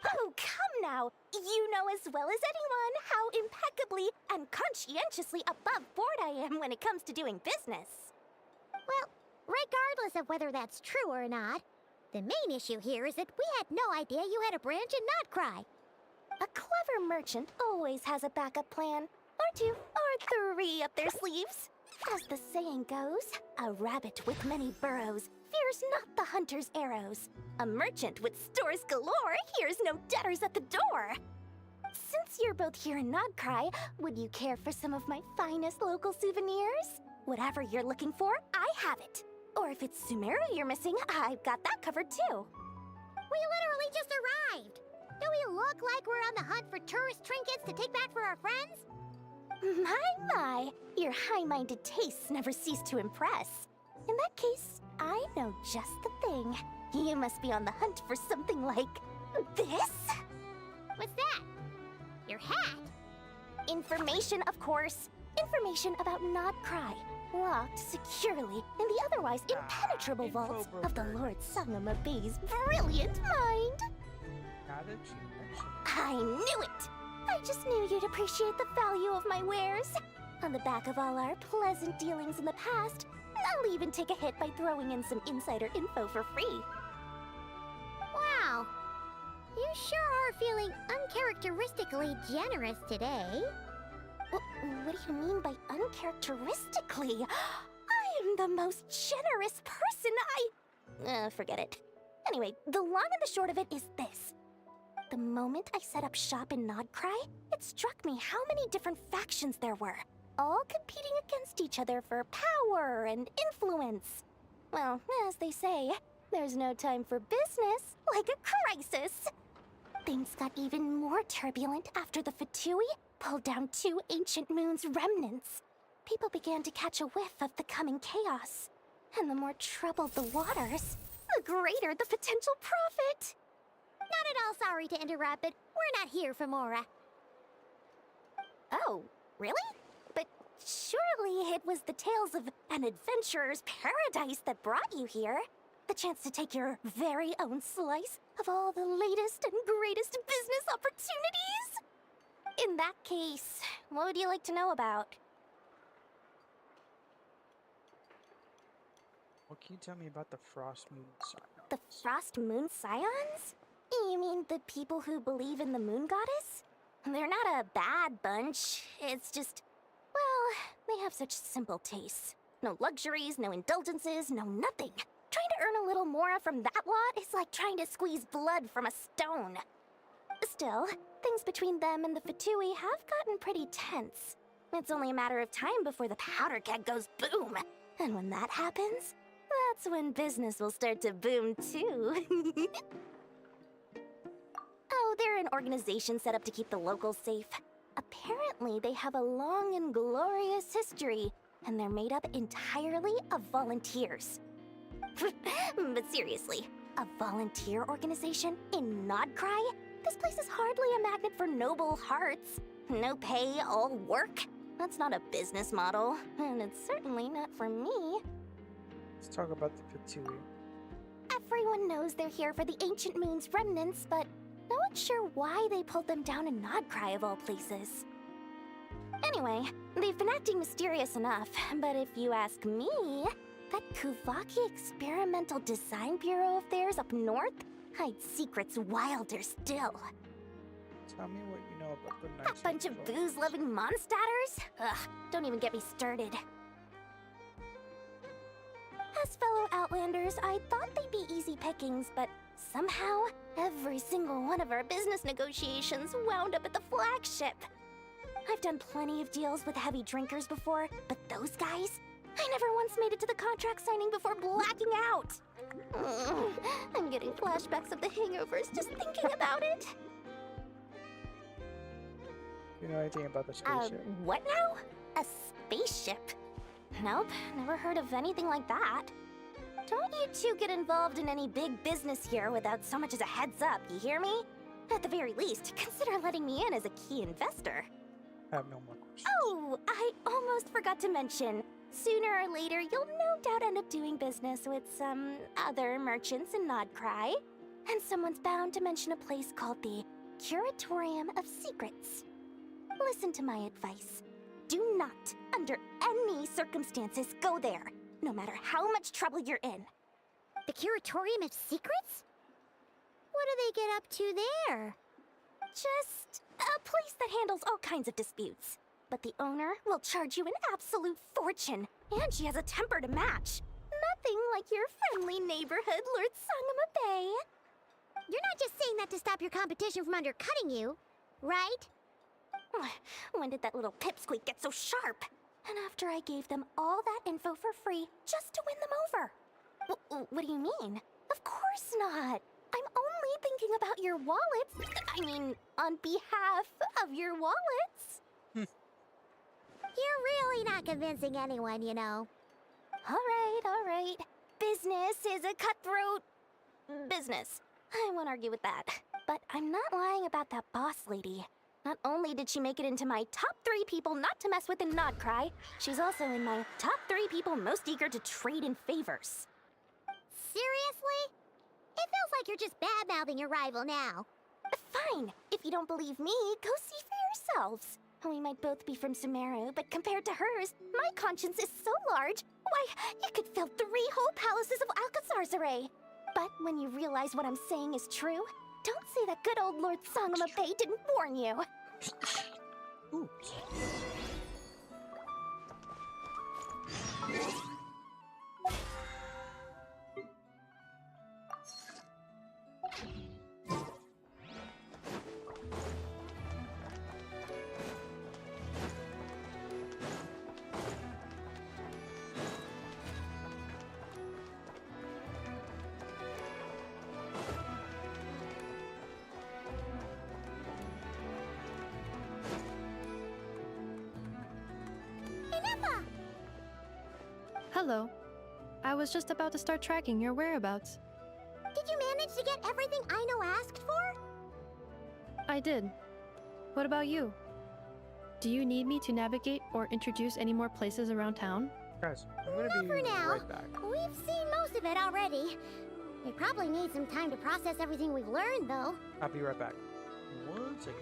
Oh, come now. You know as well as anyone how impeccably and conscientiously above board I am when it comes to doing business. Well, regardless of whether that's true or not, the main issue here is that we had no idea you had a branch in NodKrai. A clever merchant always has a backup plan. Or two, or three up their sleeves. As the saying goes, a rabbit with many burrows fears not the hunter's arrows. A merchant with stores galore hears no debtors at the door. Since you're both here in NodKrai, would you care for some of my finest local souvenirs? Whatever you're looking for, I have it. Or if it's Sumeru you're missing, I've got that covered too. We literally just arrived. Do we look like we're on the hunt for tourist trinkets to take back for our friends? My, your high-minded tastes never cease to impress. In that case, I know just the thing. You must be on the hunt for something like this? What's that? Your hat? Information, of course. Information about NodKrai, locked securely in the otherwise impenetrable vaults of the Lord Sangama Bay's brilliant mind. Now that you mention it. I knew it! I just knew you'd appreciate the value of my wares. On the back of all our pleasant dealings in the past, I'll even take a hit by throwing in some insider info for free. Wow. You sure are feeling uncharacteristically generous today. What do you mean by uncharacteristically? I am the most generous person forget it. Anyway, the long and the short of it is this. The moment I set up shop in NodKrai, it struck me how many different factions there were, all competing against each other for power and influence. Well, as they say, there's no time for business like a crisis. Things got even more turbulent after the Fatui pulled down 2 ancient moon's remnants. People began to catch a whiff of the coming chaos. And the more troubled the waters, the greater the potential profit. Not at all sorry to interrupt, but we're not here for Mora. Oh, really? But surely it was the tales of an adventurer's paradise that brought you here. The chance to take your very own slice of all the latest and greatest business opportunities? In that case, what would you like to know about? What can you tell me about the Frost Moon Scions? The Frost Moon Scions? You mean the people who believe in the moon goddess? They're not a bad bunch. It's just, well, they have such simple tastes. No luxuries, no indulgences, no nothing. Trying to earn a little more from that lot is like trying to squeeze blood from a stone. Still, things between them and the Fatui have gotten pretty tense. It's only a matter of time before the powder keg goes boom. And when that happens, that's when business will start to boom too. Oh, they're an organization set up to keep the locals safe. Apparently, they have a long and glorious history, and they're made up entirely of volunteers. But seriously, a volunteer organization in NodKrai? This place is hardly a magnet for noble hearts. No pay, all work. That's not a business model, and it's certainly not for me. Let's talk about the Fatui. Everyone knows they're here for the Ancient Moon's remnants, but no one's sure why they pulled them down in NodKrai of all places. Anyway, they've been acting mysterious enough, but if you ask me, that Kuvaki Experimental Design Bureau of theirs up north hides secrets wilder still. Tell me what you know about the Knights. That bunch of booze-loving monstators? Ugh, don't even get me started. As fellow Outlanders, I thought they'd be easy pickings, but somehow, every single one of our business negotiations wound up at the flagship. I've done plenty of deals with heavy drinkers before, but those guys? I never once made it to the contract signing before blacking out. I'm getting flashbacks of the hangovers just thinking about it. You know anything about the spaceship? What now? A spaceship? Nope, never heard of anything like that. Don't you two get involved in any big business here without so much as a heads up, you hear me? At the very least, consider letting me in as a key investor. I have no more questions. Oh, I almost forgot to mention. Sooner or later, you'll no doubt end up doing business with some other merchants in NodKrai. And someone's bound to mention a place called the Curatorium of Secrets. Listen to my advice. Do not, under any circumstances, go there, no matter how much trouble you're in. The Curatorium of Secrets? What do they get up to there? Just a place that handles all kinds of disputes. But the owner will charge you an absolute fortune, and she has a temper to match. Nothing like your friendly neighborhood, Lord Sangama Bay. You're not just saying that to stop your competition from undercutting you, right? When did that little pipsqueak get so sharp? And after I gave them all that info for free just to win them over. What do you mean? Of course not. I'm only thinking about your wallets. I mean, on behalf of your wallets. You're really not convincing anyone, you know. All right. Business is a cutthroat business. I won't argue with that. But I'm not lying about that boss lady. Not only did she make it into my top 3 people not to mess with in NodKrai, she's also in my top 3 people most eager to trade in favors. Seriously? It feels like you're just bad-mouthing your rival now. Fine. If you don't believe me, go see for yourselves. We might both be from Sumeru, but compared to hers, my conscience is so large, why, you could fill 3 whole palaces of Alcazar's array. But when you realize what I'm saying is true, don't say that good old Lord Sangama Bay didn't warn you. Oops. Hello. I was just about to start tracking your whereabouts. Did you manage to get everything Aino asked for? I did. What about you? Do you need me to navigate or introduce any more places around town? Guys, I'm gonna Not be for now. right back. We've seen most of it already. We probably need some time to process everything we've learned, though. I'll be right back. 1 second.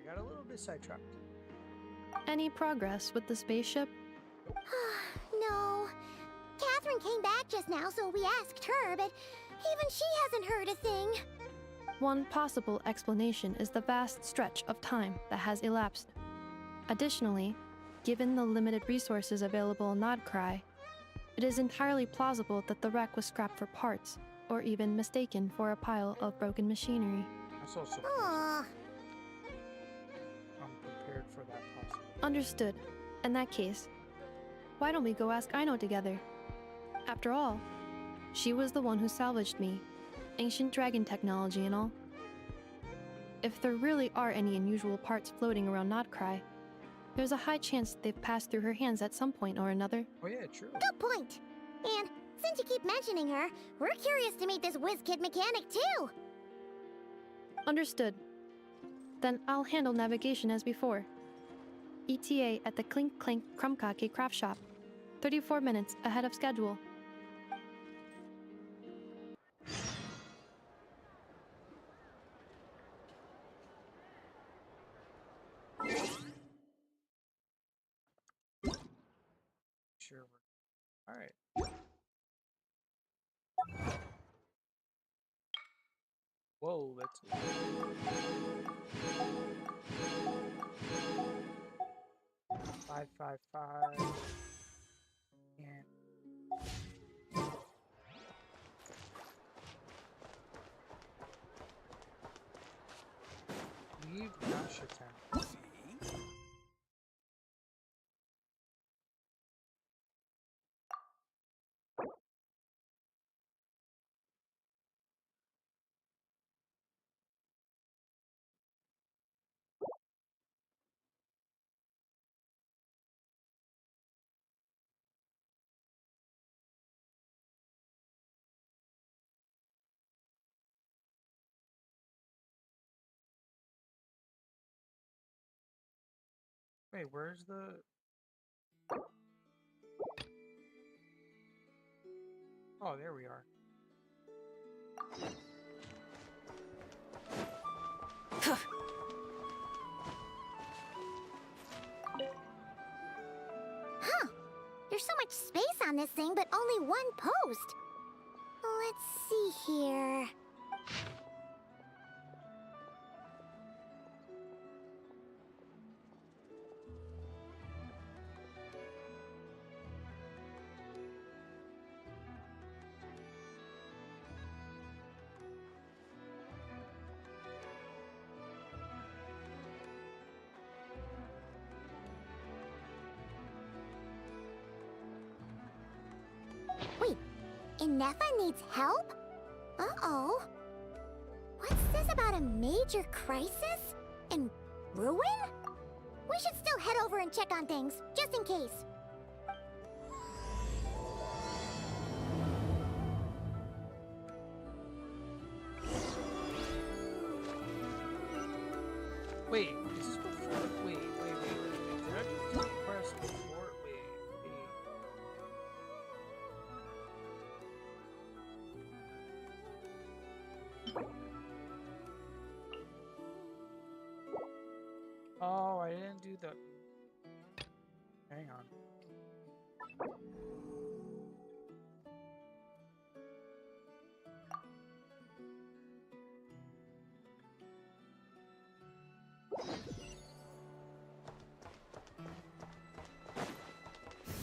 got a little bit sidetracked. Any progress with the spaceship? No. Catherine came back just now, so we asked her, but even she hasn't heard a thing. One possible explanation is the vast stretch of time that has elapsed. Additionally, given the limited resources available in NodKrai, it is entirely plausible that the wreck was scrapped for parts, or even mistaken for a pile of broken machinery. That's also Aw. I'm prepared for that possibility. Understood. In that case, why don't we go ask Aino together? After all, she was the one who salvaged me. Ancient dragon technology and all. If there really are any unusual parts floating around NodKrai, there's a high chance they've passed through her hands at some point or another. Oh yeah, true. Good point. And since you keep mentioning her, we're curious to meet this whiz-kid mechanic too. Understood. Then I'll handle navigation as before. ETA at the Clink Clank Krumkake craft shop. 34 minutes ahead of schedule. Sure. All right. Whoa, that's 555 and leave Nashatan. Wait, where's the... Oh, there we are. Huh. There's so much space on this thing, but only one post. Let's see here. Wait, Inefa needs help? Uh-oh. What's this about a major crisis? And ruin? We should still head over and check on things, just in case. Wait, is this before? Wait. Did I just do a quest before? Wait. Oh, I didn't do the... Hang on.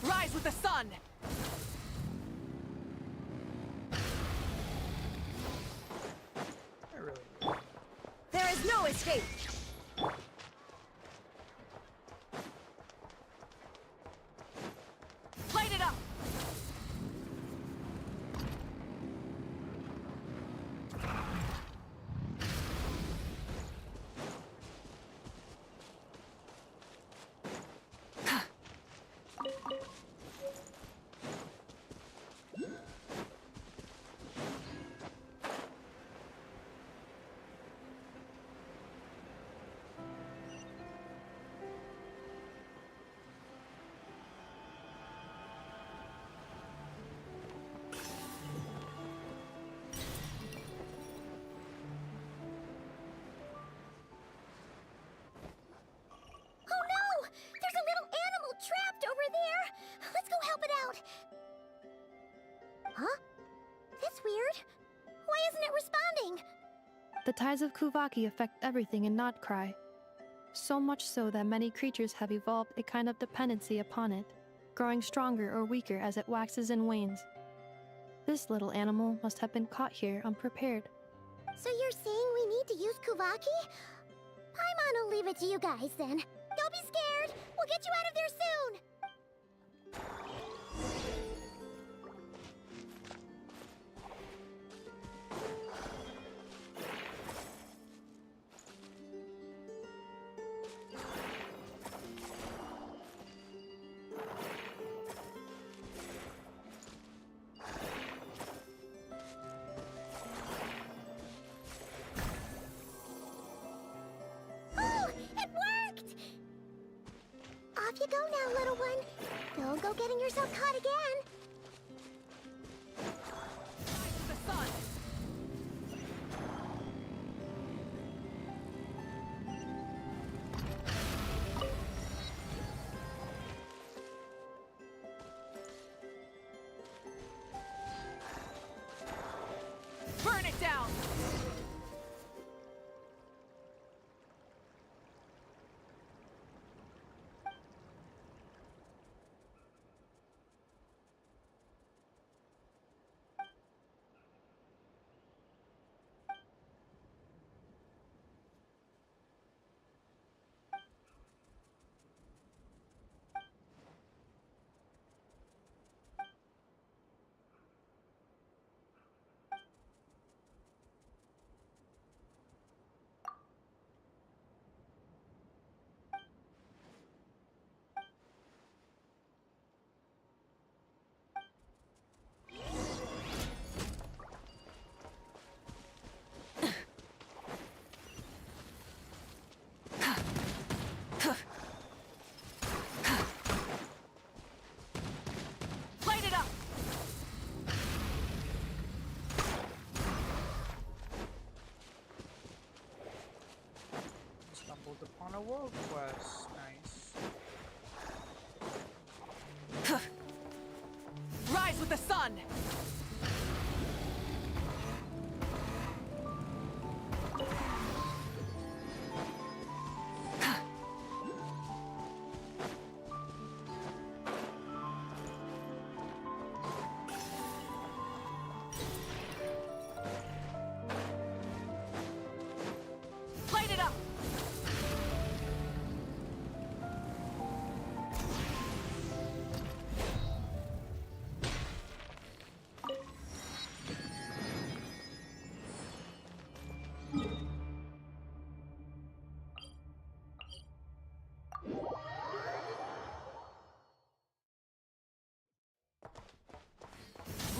Rise with the sun! I really... There is no escape! Light it up! The tides of Kuvaki affect everything in NodKrai. So much so that many creatures have evolved a kind of dependency upon it, growing stronger or weaker as it waxes and wanes. This little animal must have been caught here unprepared. So you're saying we need to use Kuvaki? Paimon will leave it to you guys then. Don't be scared! We'll get you out of there soon! Oh, it worked! Off you go now, little one. Don't go getting yourself caught again. The sun! Burn it down! Light it up! Stumbled upon a world quest. Nice. Rise with the sun! Light it up!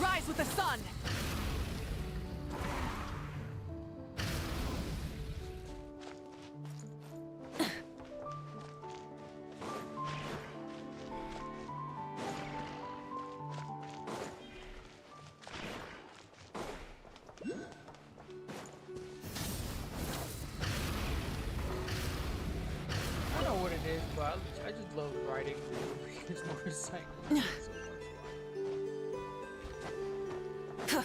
Rise with the sun! I don't know what it is, but I just love riding his motorcycle. It's so much fun.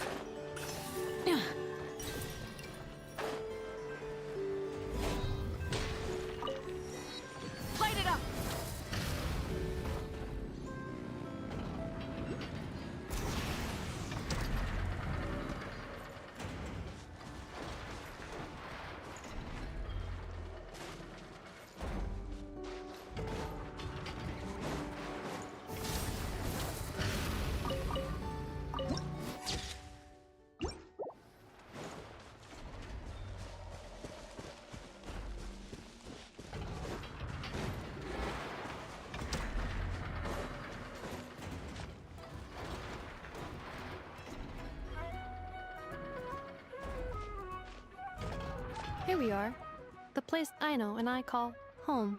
Light it up! Here we are. The place Aino and I call home.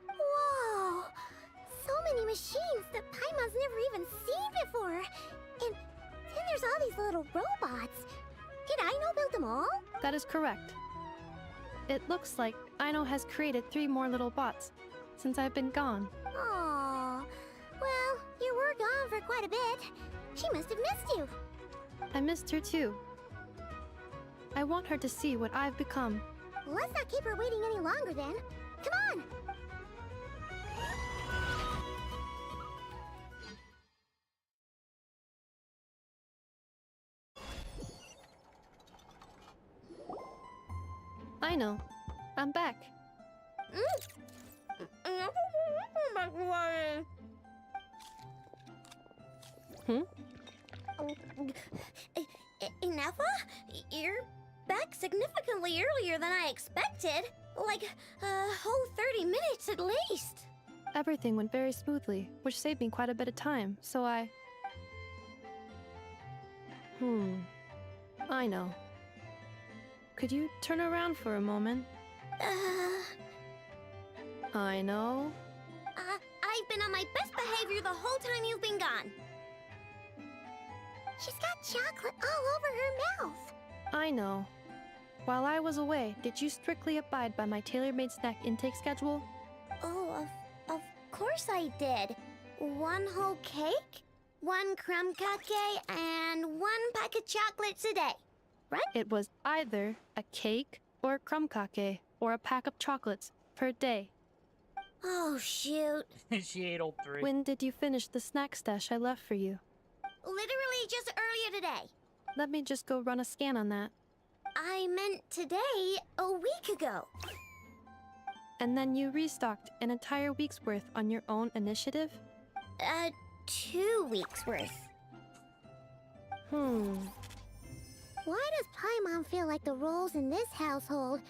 Whoa! So many machines that Paimon's never even seen before. And then there's all these little robots. Did Aino build them all? That is correct. It looks like Aino has created 3 more little bots since I've been gone. Aww. Well, you were gone for quite a bit. She must have missed you. I missed her too. I want her to see what I've become. Let's not keep her waiting any longer then. Come on! I know. I'm back. Hmm? Ineffa? You're back significantly earlier than I expected. Like, a whole 30 minutes at least. Everything went very smoothly, which saved me quite a bit of time, so I... I know. Could you turn around for a moment? I know. I've been on my best behavior the whole time you've been gone. She's got chocolate all over her mouth. I know. While I was away, did you strictly abide by my tailor-made snack intake schedule? Oh, of course I did. 1 whole cake, 1 crumb cake, and 1 pack of chocolates a day. Right? It was either a cake or a crumb cake or a pack of chocolates per day. Oh, shoot. She ate all 3. When did you finish the snack stash I left for you? Literally just earlier today. Let me just go run a scan on that. I meant today, a week ago. And then you restocked an entire week's worth on your own initiative? 2 weeks worth. Why does Paimon feel like the roles in this household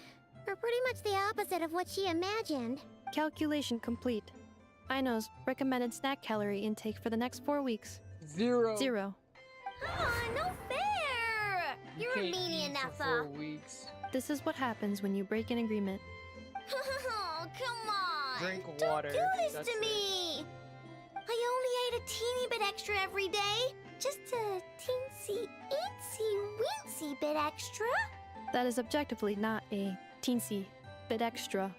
are pretty much the opposite of what she imagined? Calculation complete. Aino's recommended snack calorie intake for the next 4 weeks. 0. 0. No fair! You're a can't meanie, eat for Ineffa. 4 weeks. This is what happens when you break an agreement. Oh, come on! Drink Don't water. do this That's to it. me! I only ate a teeny bit extra every day. Just a teensy, weensy bit extra. That is objectively not a teensy bit extra.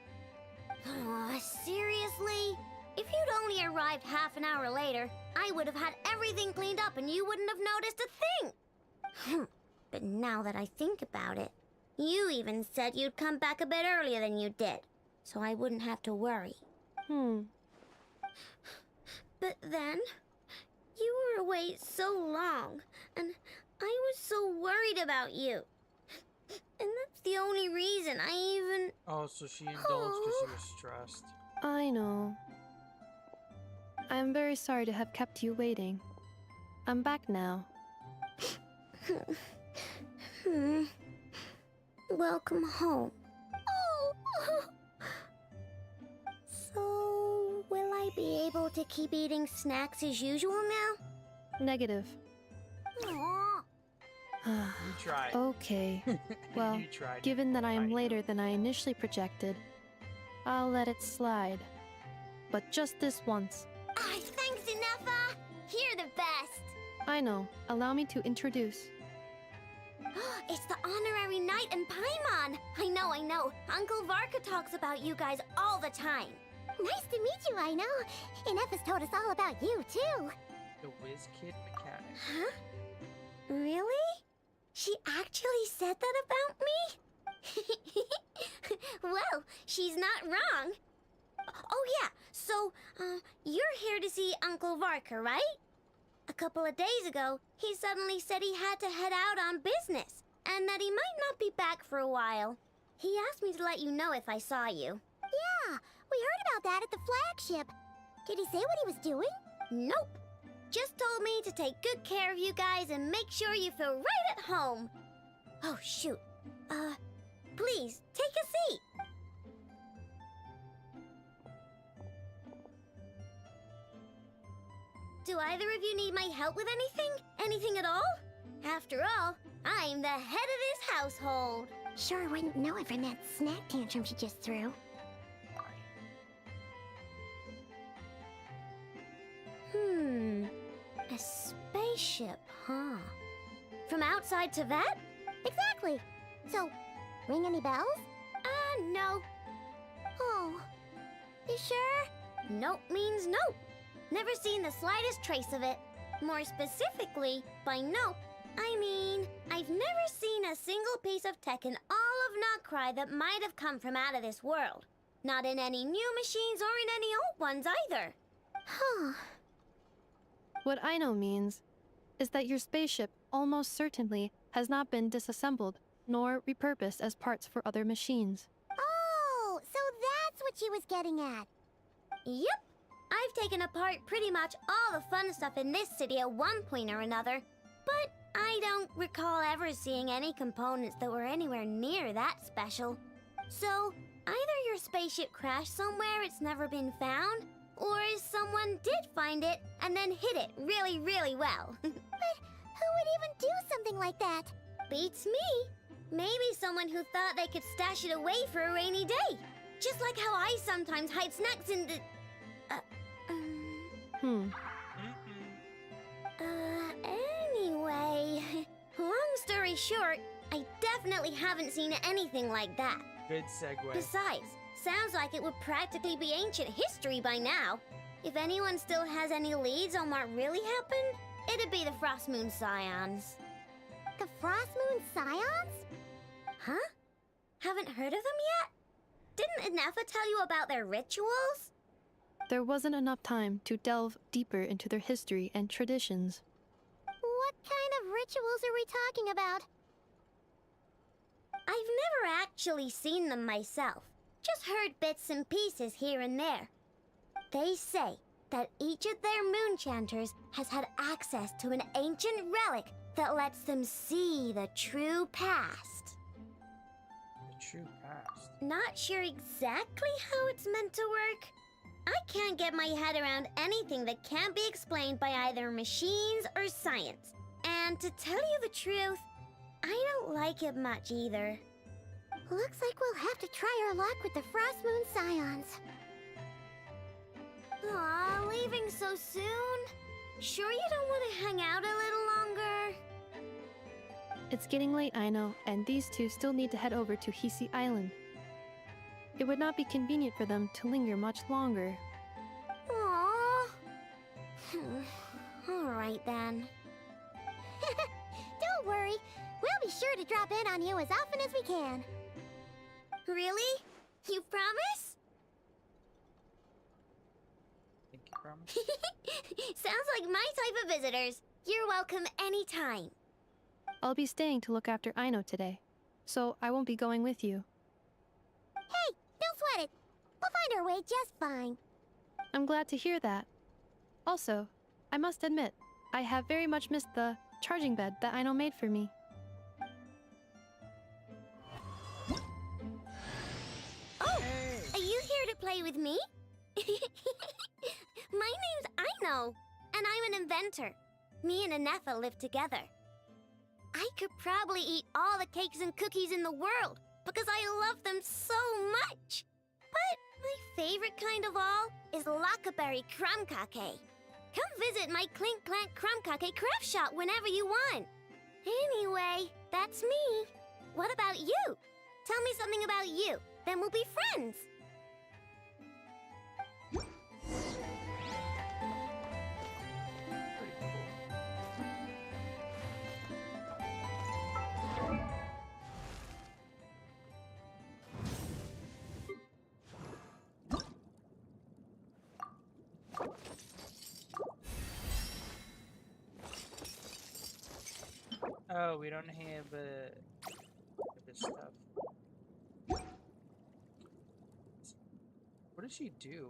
Oh, seriously? If you'd only arrived half an hour later, I would have had everything cleaned up and you wouldn't have noticed a thing. But now that I think about it, you even said you'd come back a bit earlier than you did, so I wouldn't have to worry. But then, you were away so long, and I was so worried about you. And that's the only reason I even... Oh, so she indulged because she was stressed. I know. I am very sorry to have kept you waiting. I'm back now. Welcome home. Oh! So, will I be able to keep eating snacks as usual now? Negative. Aww. You tried. Okay. Well, You tried. given that I am later than I initially projected, I'll let it slide. But just this once. Thanks, Ineffa! You're the best! I know. Allow me to introduce. It's the honorary knight and Paimon! I know. Uncle Varka talks about you guys all the time. Nice to meet you, I know. Ineffa's told us all about you, too. The Whiz Kid mechanic. Huh? Really? She actually said that about me? Well, she's not wrong. Oh yeah, so, you're here to see Uncle Varka, right? A couple of days ago, he suddenly said he had to head out on business, and that he might not be back for a while. He asked me to let you know if I saw you. Yeah, we heard about that at the flagship. Did he say what he was doing? Nope. Just told me to take good care of you guys and make sure you feel right at home. Oh, shoot. Please, take a seat. Do either of you need my help with anything? Anything at all? After all, I'm the head of this household. Sure wouldn't know it from that snack tantrum she just threw. A spaceship, huh? From outside to that? Exactly. So, ring any bells? No. Oh. You sure? Nope means nope. Never seen the slightest trace of it. More specifically, by nope, I mean, I've never seen a single piece of tech in all of NodKrai that might have come from out of this world. Not in any new machines or in any old ones either. Huh. What I know means is that your spaceship almost certainly has not been disassembled nor repurposed as parts for other machines. Oh, so that's what she was getting at. Yep. I've taken apart pretty much all the fun stuff in this city at one point or another, but I don't recall ever seeing any components that were anywhere near that special. So, either your spaceship crashed somewhere it's never been found, or someone did find it and then hid it really, really well. But who would even do something like that? Beats me. Maybe someone who thought they could stash it away for a rainy day. Just like how I sometimes hide snacks in the... Anyway, long story short, I definitely haven't seen anything like that. Good segue. Besides, sounds like it would practically be ancient history by now. If anyone still has any leads on what really happened, it'd be the Frost Moon Scions. The Frost Moon Scions? Huh? Haven't heard of them yet? Didn't Inefa tell you about their rituals? There wasn't enough time to delve deeper into their history and traditions. What kind of rituals are we talking about? I've never actually seen them myself. Just heard bits and pieces here and there. They say that each of their moon chanters has had access to an ancient relic that lets them see the true past. The true past? Not sure exactly how it's meant to work. I can't get my head around anything that can't be explained by either machines or science. And to tell you the truth, I don't like it much either. Looks like we'll have to try our luck with the Frost Moon Scions. Aw, leaving so soon? Sure you don't want to hang out a little longer? It's getting late, I know, and these two still need to head over to Hisi Island. It would not be convenient for them to linger much longer. Aww. Alright then. Don't worry. We'll be sure to drop in on you as often as we can. Really? You promise? Think you promise? Sounds like my type of visitors. You're welcome anytime. I'll be staying to look after Aino today, so I won't be going with you. Hey, don't sweat it. We'll find our way just fine. I'm glad to hear that. Also, I must admit, I have very much missed the charging bed that Aino made for me. Oh, are you here to play with me? My name's Aino, and I'm an inventor. Me and Inefa live together. I could probably eat all the cakes and cookies in the world because I love them so much. But my favorite kind of all is Lakaberry Crumb Cake. Come visit my Clink Clank Crumb Cake craft shop whenever you want. Anyway, that's me. What about you? Tell me something about you, then we'll be friends. Oh, we don't have this stuff. What does she do?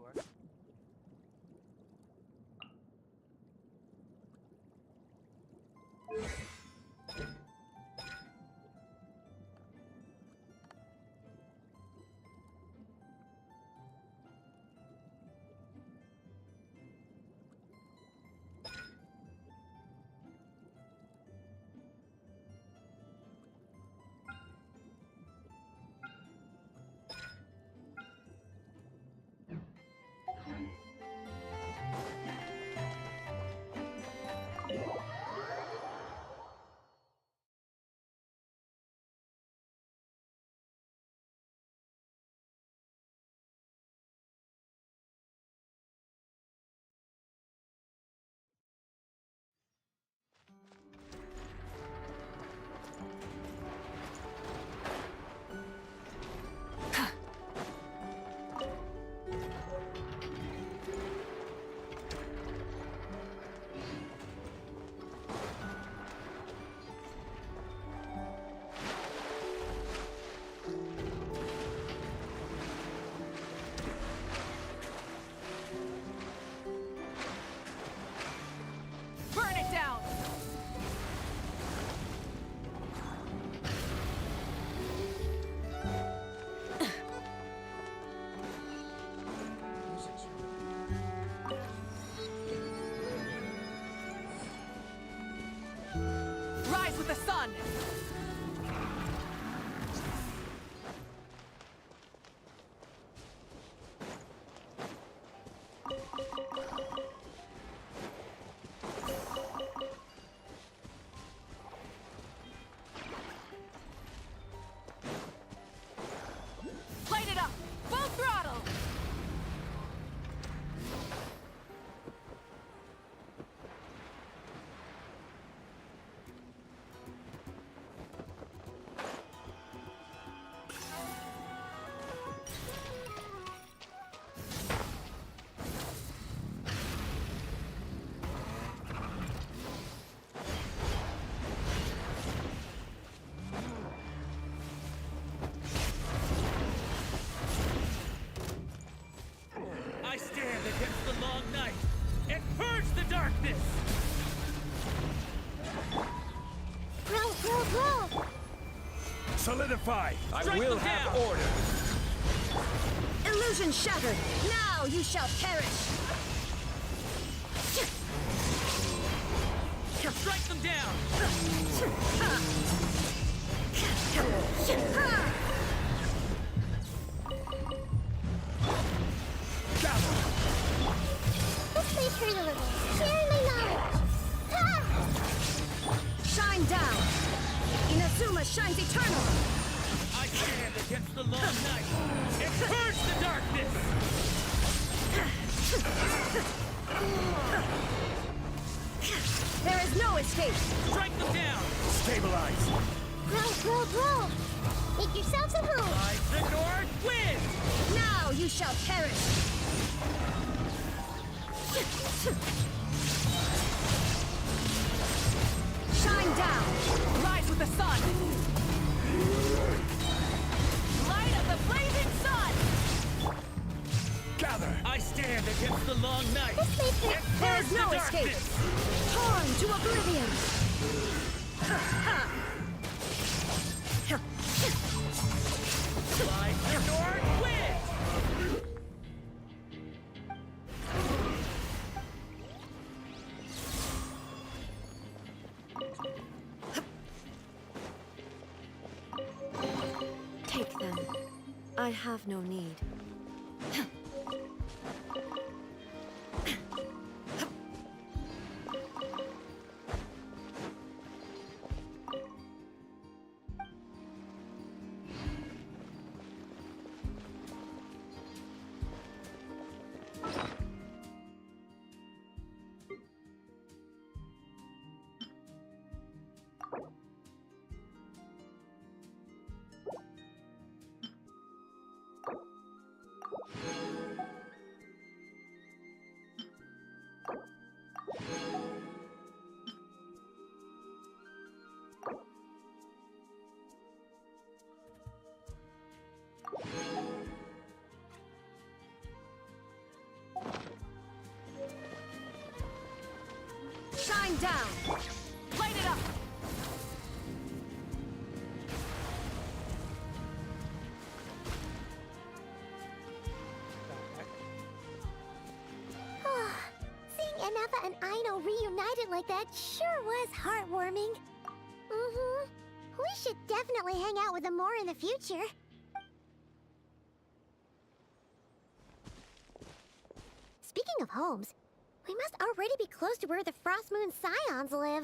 darkness! Grow! Solidify! I Strike will them have down. order! Illusion shattered! Now you shall perish! Strike them down! This may hurt a little. Sharing my knowledge. Shine down! Inazuma shines eternal! I stand against the long night and purge the darkness! There is no escape! Strike them down! Stabilize! Grow! Make yourselves at home. I, the North, win! Now you shall perish! Shine down! Rise with the sun! Light of the blazing sun! Gather! I stand against the long night This may hurt. and There purge is the no escape! darkness! Torn to oblivion! I, the North, win! Take them. I have no need. Shine down! Light it up! Seeing Anafa and Aino reunited like that sure was heartwarming. We should definitely hang out with them more in the future. Speaking of homes, we must already be close to where the Frost Moon Scions live.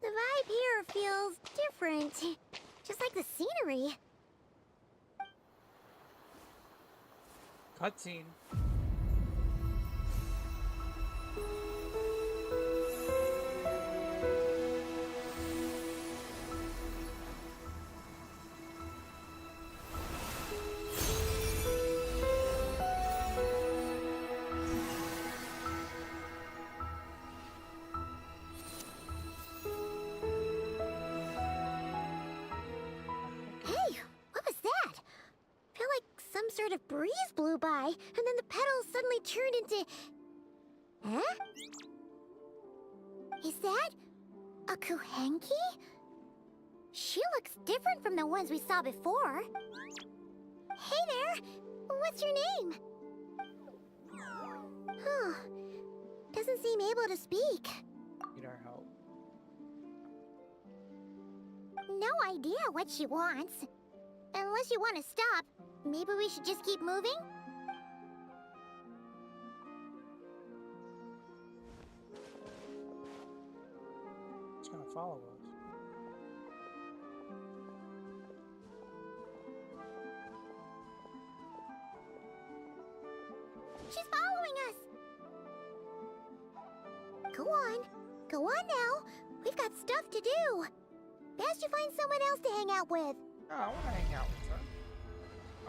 The vibe here feels different, just like the scenery. Cutscene. Hey, what was that? Feel like some sort of breeze blew by, and then the petals suddenly turned into... Huh? Is that a Kuhenki? She looks different from the ones we saw before. Hey there! What's your name? Huh. Doesn't seem able to speak. Need our help. No idea what she wants. Unless you want to stop, maybe we should just keep moving? It's gonna follow us. She's following us! Go on now. We've got stuff to do. Best you find someone else to hang out with. No, I wanna hang out with her.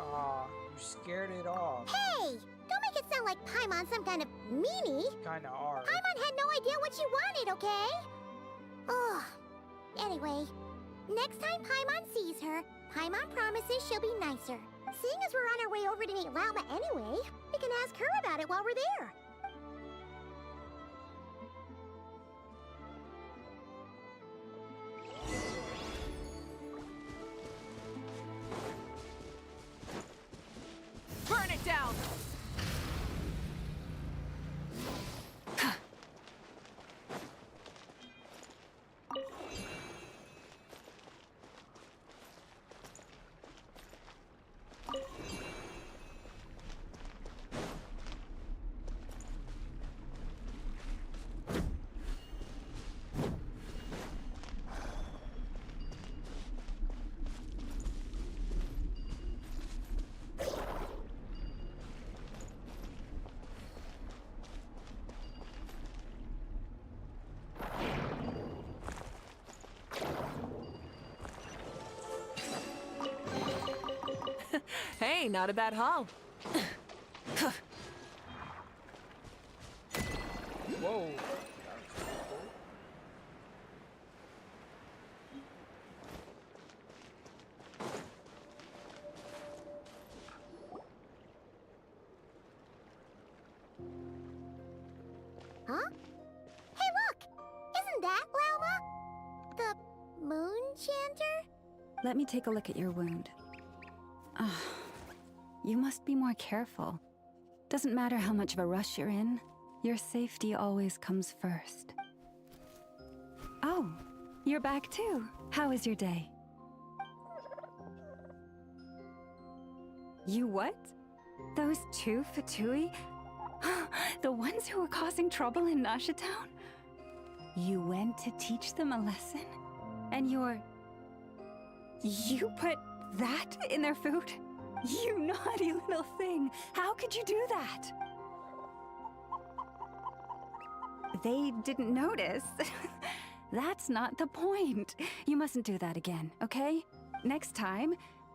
Aw, you scared it off. Hey! Don't make it sound like Paimon's some kind of meanie. Kinda are. Paimon had no idea what she wanted, okay? Oh. Anyway, next time Paimon sees her, Paimon promises she'll be nicer. Seeing as we're on our way over to meet Lauma anyway, we can ask her about it while we're there. Hey, not a bad haul. Whoa. Huh? Hey, look! Isn't that Lauma? The moon chanter? Let me take a look at your wound. You must be more careful. Doesn't matter how much of a rush you're in, your safety always comes first. Oh, you're back too. How was your day? You what? Those two Fatui? The ones who were causing trouble in Nasha Town? You went to teach them a lesson? And you put that in their food? You naughty little thing! How could you do that? They didn't notice. That's not the point. You mustn't do that again, okay? Next time,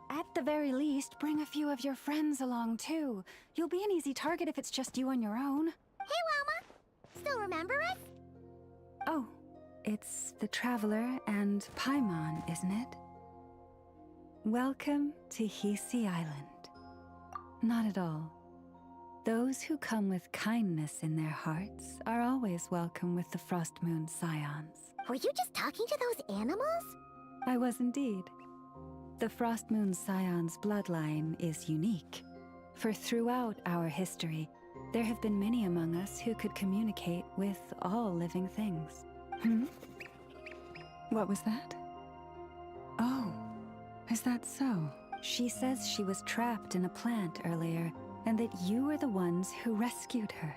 at the very least, bring a few of your friends along too. You'll be an easy target if it's just you on your own. Hey, Lauma! Still remember us? Oh, it's the Traveler and Paimon, isn't it? Welcome to Hisi Island. Not at all. Those who come with kindness in their hearts are always welcome with the Frost Moon Scions. Were you just talking to those animals? I was indeed. The Frost Moon Scions bloodline is unique, for throughout our history, there have been many among us who could communicate with all living things. What was that? Oh, is that so? She says she was trapped in a plant earlier, and that you were the ones who rescued her.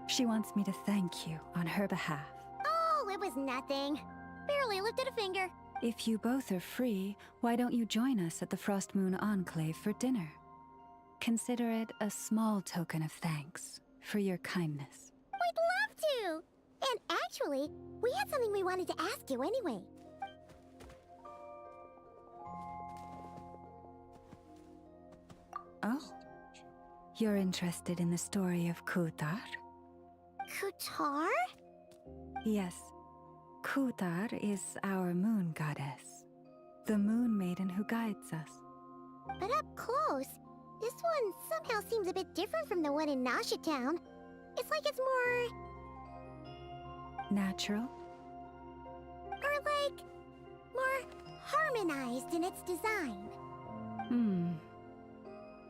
She wants me to thank you on her behalf. Oh, it was nothing. Barely lifted a finger. If you both are free, why don't you join us at the Frost Moon Enclave for dinner? Consider it a small token of thanks for your kindness. We'd love to! And actually, we had something we wanted to ask you anyway. Oh? You're interested in the story of Kutar? Kutar? Yes. Kutar is our moon goddess. The moon maiden who guides us. But up close, this one somehow seems a bit different from the one in Nasha Town. It's like it's more... natural? Or like... more harmonized in its design.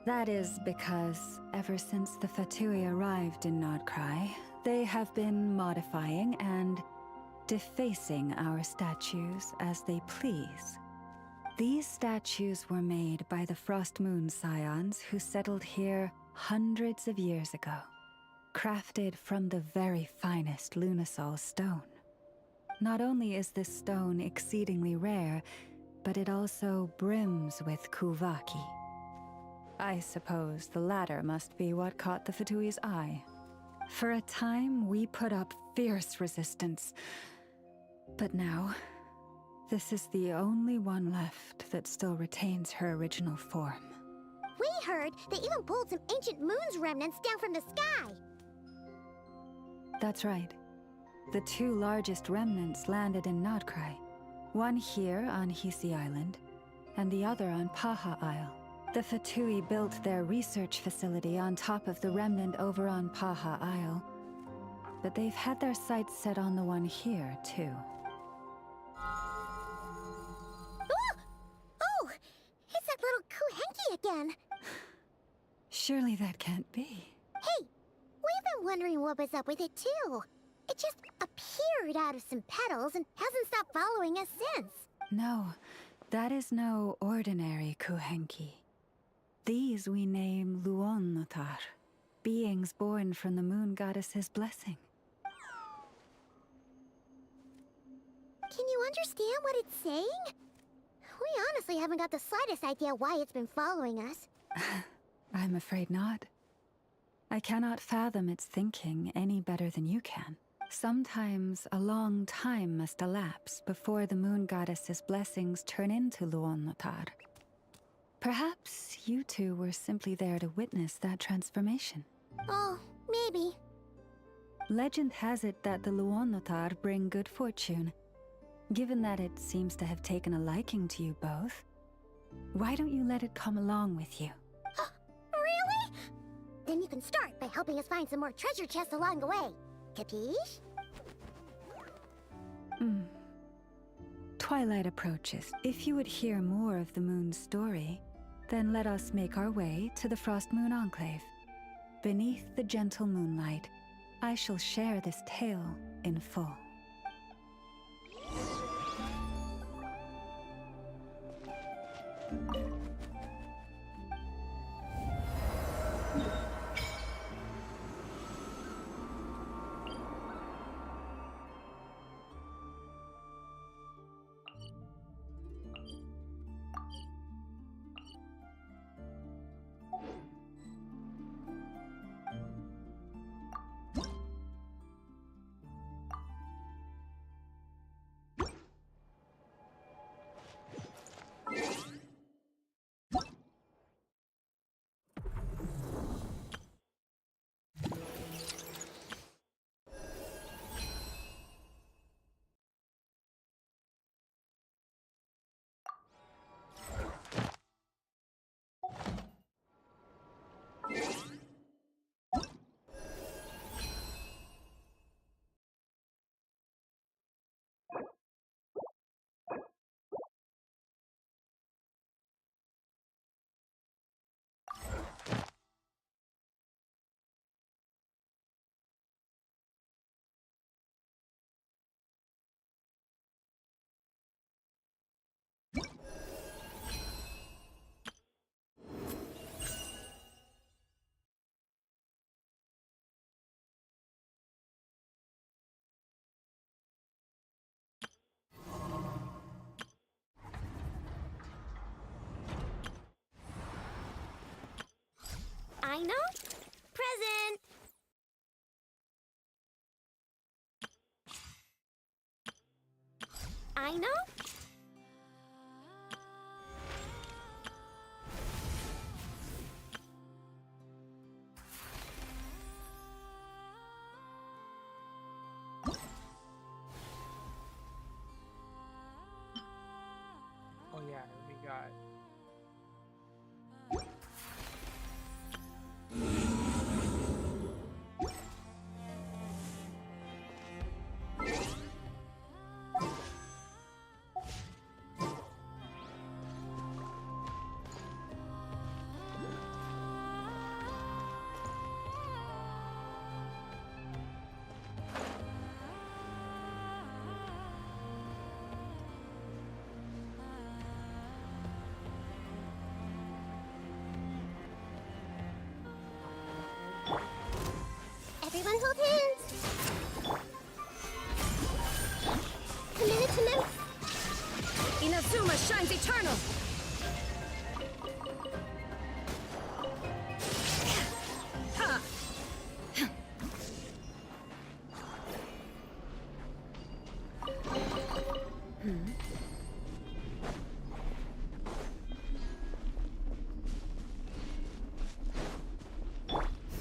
That is because ever since the Fatui arrived in NodKrai, they have been modifying and defacing our statues as they please. These statues were made by the Frost Moon Scions who settled here hundreds of years ago, crafted from the very finest Lunasol stone. Not only is this stone exceedingly rare, but it also brims with Kuvaki. I suppose the latter must be what caught the Fatui's eye. For a time, we put up fierce resistance. But now, this is the only one left that still retains her original form. We heard they even pulled some ancient moon's remnants down from the sky. That's right. The two largest remnants landed in NodKrai. One here on Hisi Island, and the other on Paha Isle. The Fatui built their research facility on top of the remnant over on Paha Isle. But they've had their sights set on the one here, too. Oh! It's that little Kuhenki again! Surely that can't be. Hey! We've been wondering what was up with it, too. It just appeared out of some petals and hasn't stopped following us since. No, that is no ordinary Kuhenki. These we name Luonnotar, beings born from the moon goddess's blessing. Can you understand what it's saying? We honestly haven't got the slightest idea why it's been following us. I'm afraid not. I cannot fathom its thinking any better than you can. Sometimes a long time must elapse before the moon goddess's blessings turn into Luonnotar. Perhaps you two were simply there to witness that transformation. Oh, maybe. Legend has it that the Luonotar bring good fortune. Given that it seems to have taken a liking to you both, why don't you let it come along with you? Really? Then you can start by helping us find some more treasure chests along the way. Capiche? Twilight approaches. If you would hear more of the moon's story, then let us make our way to the Frost Moon Enclave. Beneath the gentle moonlight, I shall share this tale in full. I know. Present. I know. Oh yeah, we got. Everyone hold hands. Committed to mem- Inazuma shines eternal! Ha!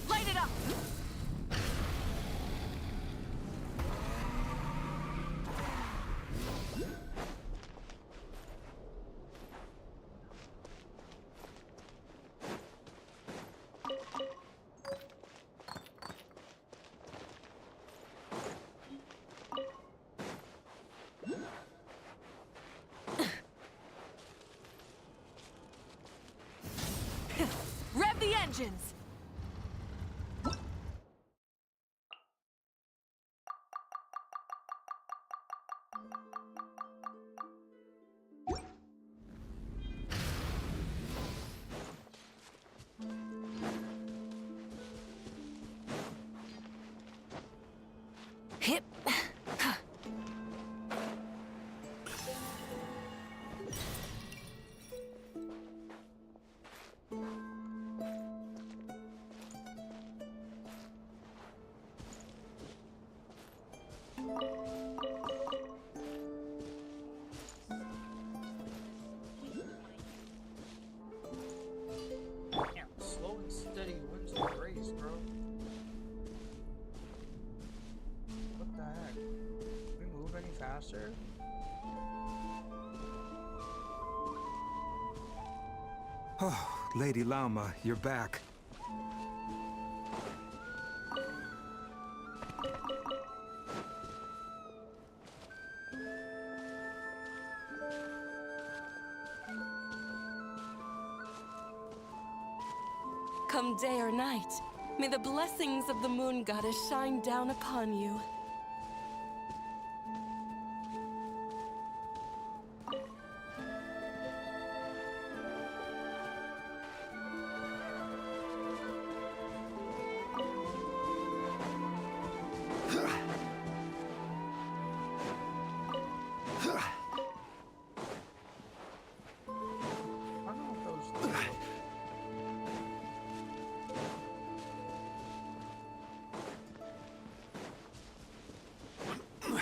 Light it up! Rev the engines! Hip. faster. Oh, Lady Lauma, you're back. Come day or night, may the blessings of the moon goddess shine down upon you.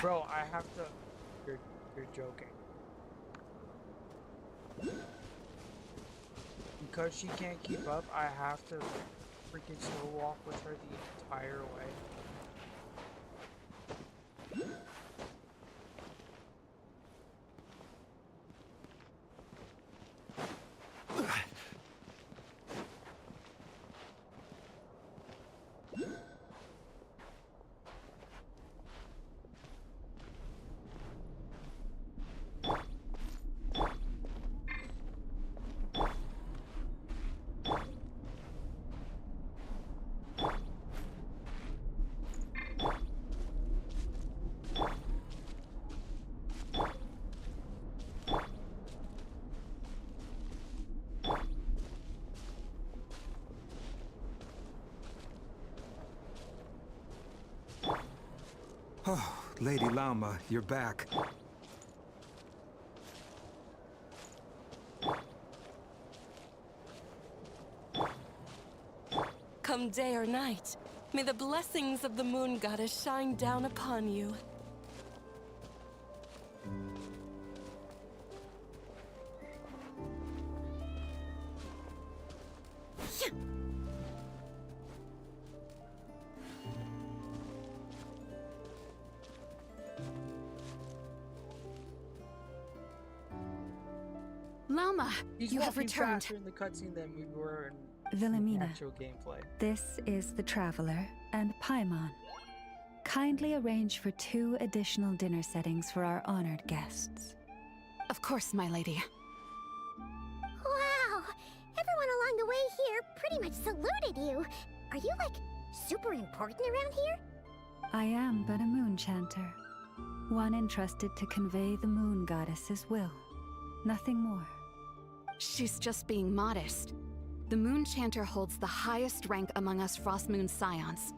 Bro, I have to. You're joking. Because she can't keep up, I have to freaking slow walk with her the entire way. Oh, Lady Lauma, you're back. Come day or night, may the blessings of the moon goddess shine down upon you. Lauma, He's you have walking returned. faster in the cutscene than we were in Wilhelmina, actual gameplay. this is the Traveler and Paimon. Kindly arrange for 2 additional dinner settings for our honored guests. Of course, my lady. Wow! Everyone along the way here pretty much saluted you. Are you, like, super important around here? I am but a moon chanter, one entrusted to convey the moon goddess's will. Nothing more. She's just being modest. The Moon Chanter holds the highest rank among us Frostmoon Scions.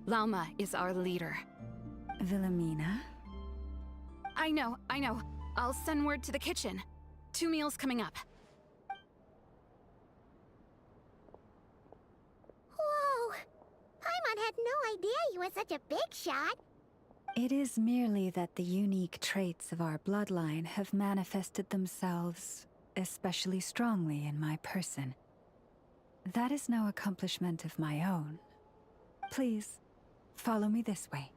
Lauma is our leader. Wilhelmina? I know. I'll send word to the kitchen. 2 meals coming up. Whoa! Paimon had no idea you were such a big shot. It is merely that the unique traits of our bloodline have manifested themselves especially strongly in my person. That is no accomplishment of my own. Please, follow me this way.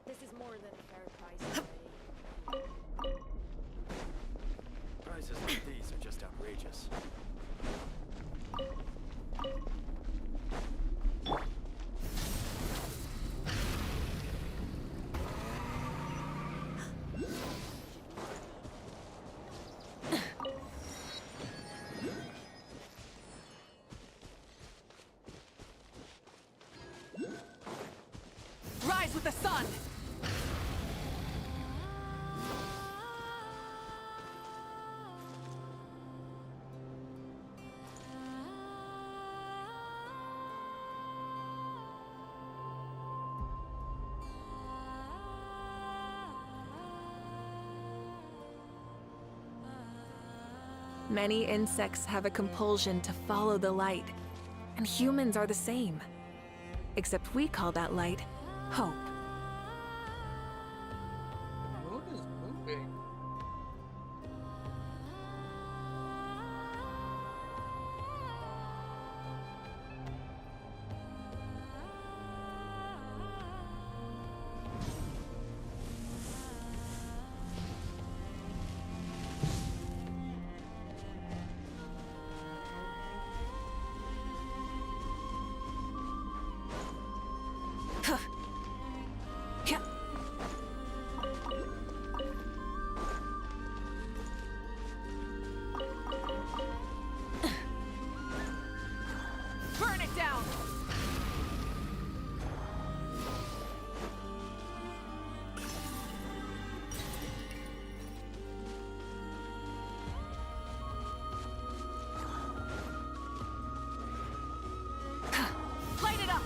This is more than a fair price already. Prices like these are just outrageous. Rise with the sun! Many insects have a compulsion to follow the light, And humans are the same. Except we call that light hope. The moon is moving. Burn it down! Light it up!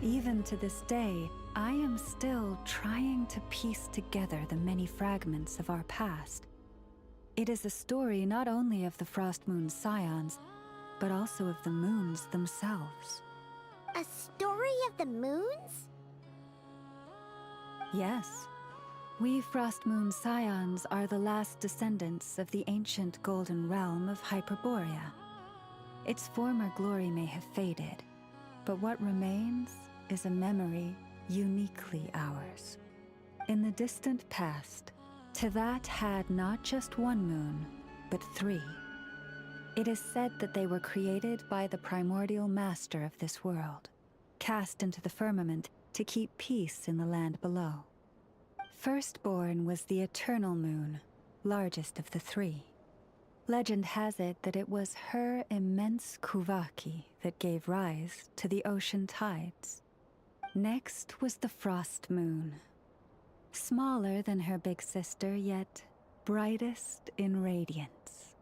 Even to this day, I am still trying to piece together the many fragments of our past. It is a story not only of the Frost Moon Scions, but also of the moons themselves. A story of the moons? Yes. We Frost Moon Scions are the last descendants of the ancient golden realm of Hyperborea. Its former glory may have faded, but what remains is a memory uniquely ours. In the distant past, Teyvat had not just one moon, but 3. It is said that they were created by the primordial master of this world, cast into the firmament to keep peace in the land below. Firstborn was the eternal moon, largest of the 3. Legend has it that it was her immense Kuvaki that gave rise to the ocean tides. Next was the Frost Moon. Smaller than her big sister, yet brightest in radiance.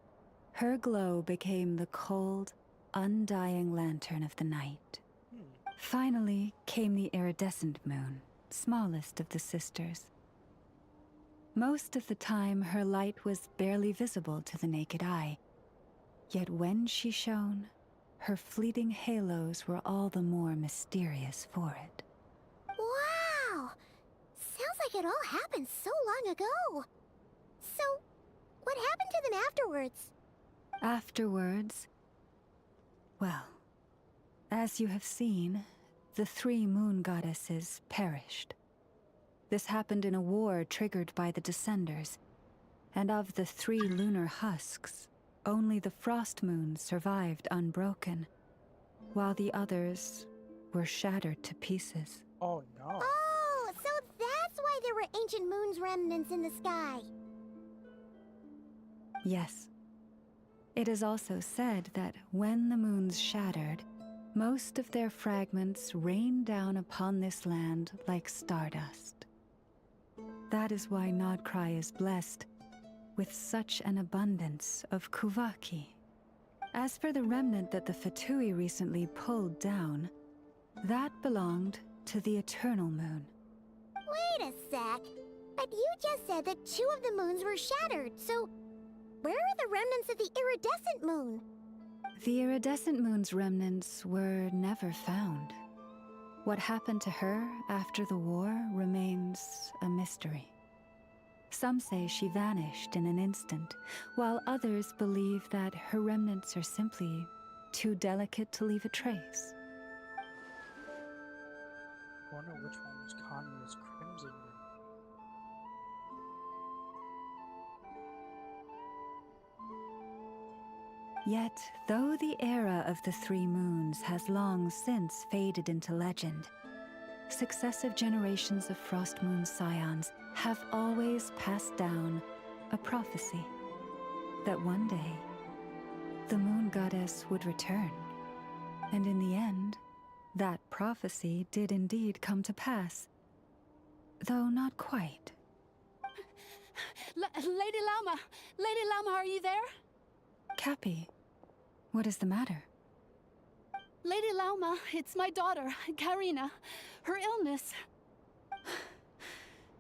Her glow became the cold, undying lantern of the night. Finally came the iridescent moon, smallest of the sisters. Most of the time, her light was barely visible to the naked eye. Yet when she shone, her fleeting halos were all the more mysterious for it. Wow! Sounds like it all happened so long ago. So, what happened to them afterwards? Afterwards, well, as you have seen, the 3 moon goddesses perished. This happened in a war triggered by the Descenders, and of the 3 lunar husks, only the Frost Moons survived unbroken, while the others were shattered to pieces. Oh no. Oh, so that's why there were ancient moon's remnants in the sky. Yes. It is also said that when the moons shattered, most of their fragments rained down upon this land like stardust. That is why NodKrai is blessed with such an abundance of Kuvaki. As for the remnant that the Fatui recently pulled down, that belonged to the Eternal Moon. Wait a sec. But you just said that 2 of the moons were shattered, so where are the remnants of the iridescent moon? The iridescent moon's remnants were never found. What happened to her after the war remains a mystery. Some say she vanished in an instant, while others believe that her remnants are simply too delicate to leave a trace. I wonder which one was Kanye's Crimson Moon. Yet, though the era of the 3 moons has long since faded into legend, successive generations of Frost Moon Scions have always passed down a prophecy that one day the moon goddess would return. And in the end, that prophecy did indeed come to pass, though not quite. Lady Lauma! Lady Lauma, are you there? Cappy, what is the matter? Lady Lauma, it's my daughter, Karina. Her illness.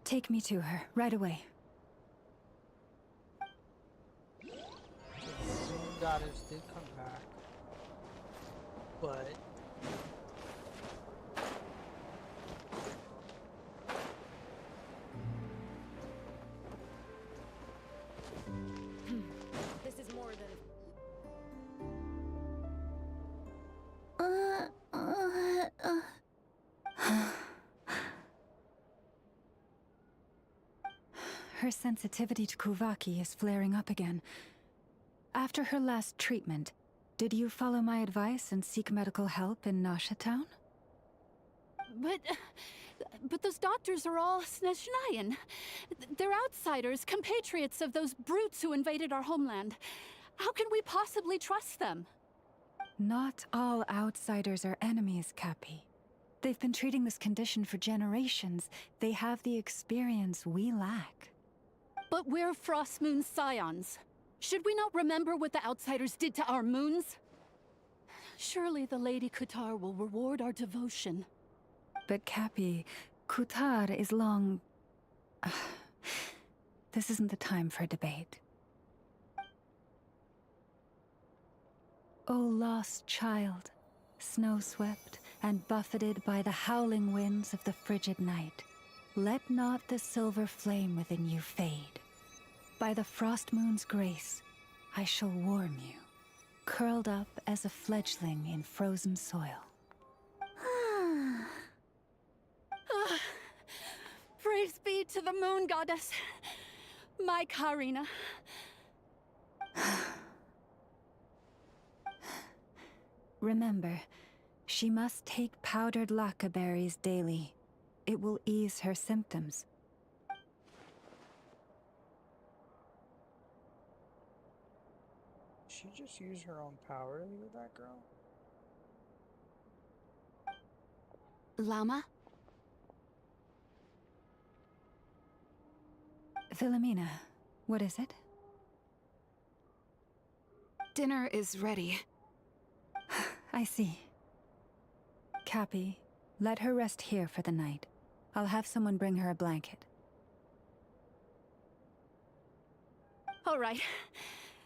Take me to her, right away. So the moon goddess did come back, but This is more than. Her sensitivity to Kuvaki is flaring up again. After her last treatment, did you follow my advice and seek medical help in Nasha Town? But those doctors are all Snezhnayan. They're outsiders, compatriots of those brutes who invaded our homeland. How can we possibly trust them? Not all outsiders are enemies, Cappy. They've been treating this condition for generations. They have the experience we lack. But we're Frost Moon Scions. Should we not remember what the outsiders did to our moons? Surely the Lady Kutar will reward our devotion. But Cappy, Kutar is long... This isn't the time for debate. O lost child, snow-swept and buffeted by the howling winds of the frigid night, let not the silver flame within you fade. By the frost moon's grace, I shall warm you, curled up as a fledgling in frozen soil. Praise be to the moon goddess, my Karina. Remember, she must take powdered lacca berries daily. It will ease her symptoms. she just used her own power to heal that girl? Llama? Philomena, what is it? Dinner is ready. I see. Cappy, let her rest here for the night. I'll have someone bring her a blanket. All right.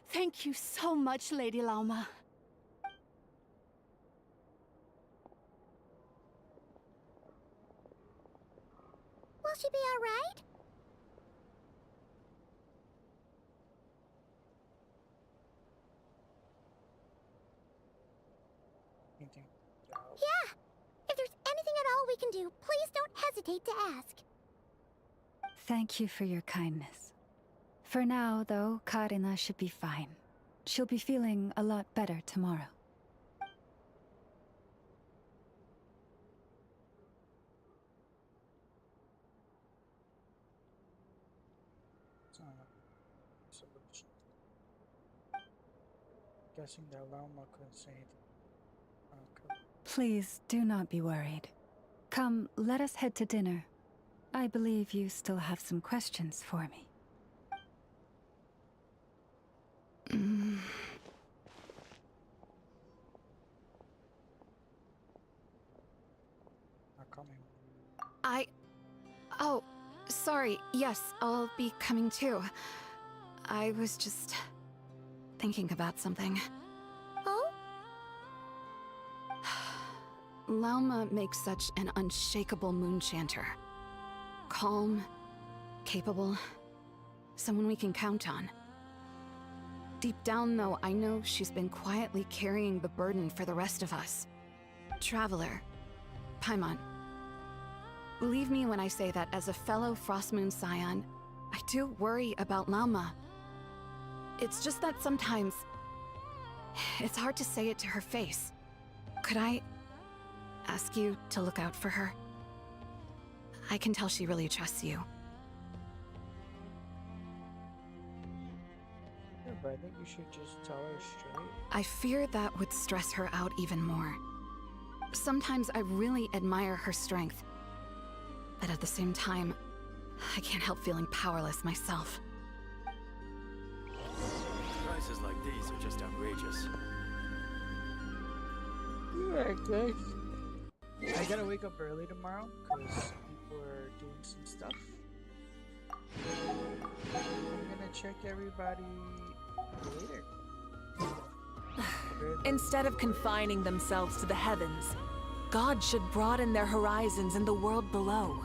Thank you so much, Lady Lauma. Will she be all right? Yeah! If there's anything at all we can do, please don't hesitate to ask. Thank you for your kindness. For now, though, Karina should be fine. She'll be feeling a lot better tomorrow. Solution. Guessing that Lauma couldn't say anything. Okay. Please do not be worried. Come, let us head to dinner. I believe you still have some questions for me. Not coming. Oh, sorry. Yes, I'll be coming too. I was just thinking about something. Oh? Lauma makes such an unshakable moon chanter. Calm, capable, someone we can count on. Deep down, though, I know she's been quietly carrying the burden for the rest of us. Traveler, Paimon, believe me when I say that as a fellow Frostmoon Scion, I do worry about Lauma. It's just that sometimes it's hard to say it to her face. Could I ask you to look out for her? I can tell she really trusts you. Yeah, but I think you should just tell her straight. I fear that would stress her out even more. Sometimes I really admire her strength, but at the same time, I can't help feeling powerless myself. Prices like these are just outrageous. Alright, guys. I gotta wake up early tomorrow because people are doing some stuff. I'm gonna check everybody later. Instead of confining themselves to the heavens, God should broaden their horizons in the world below.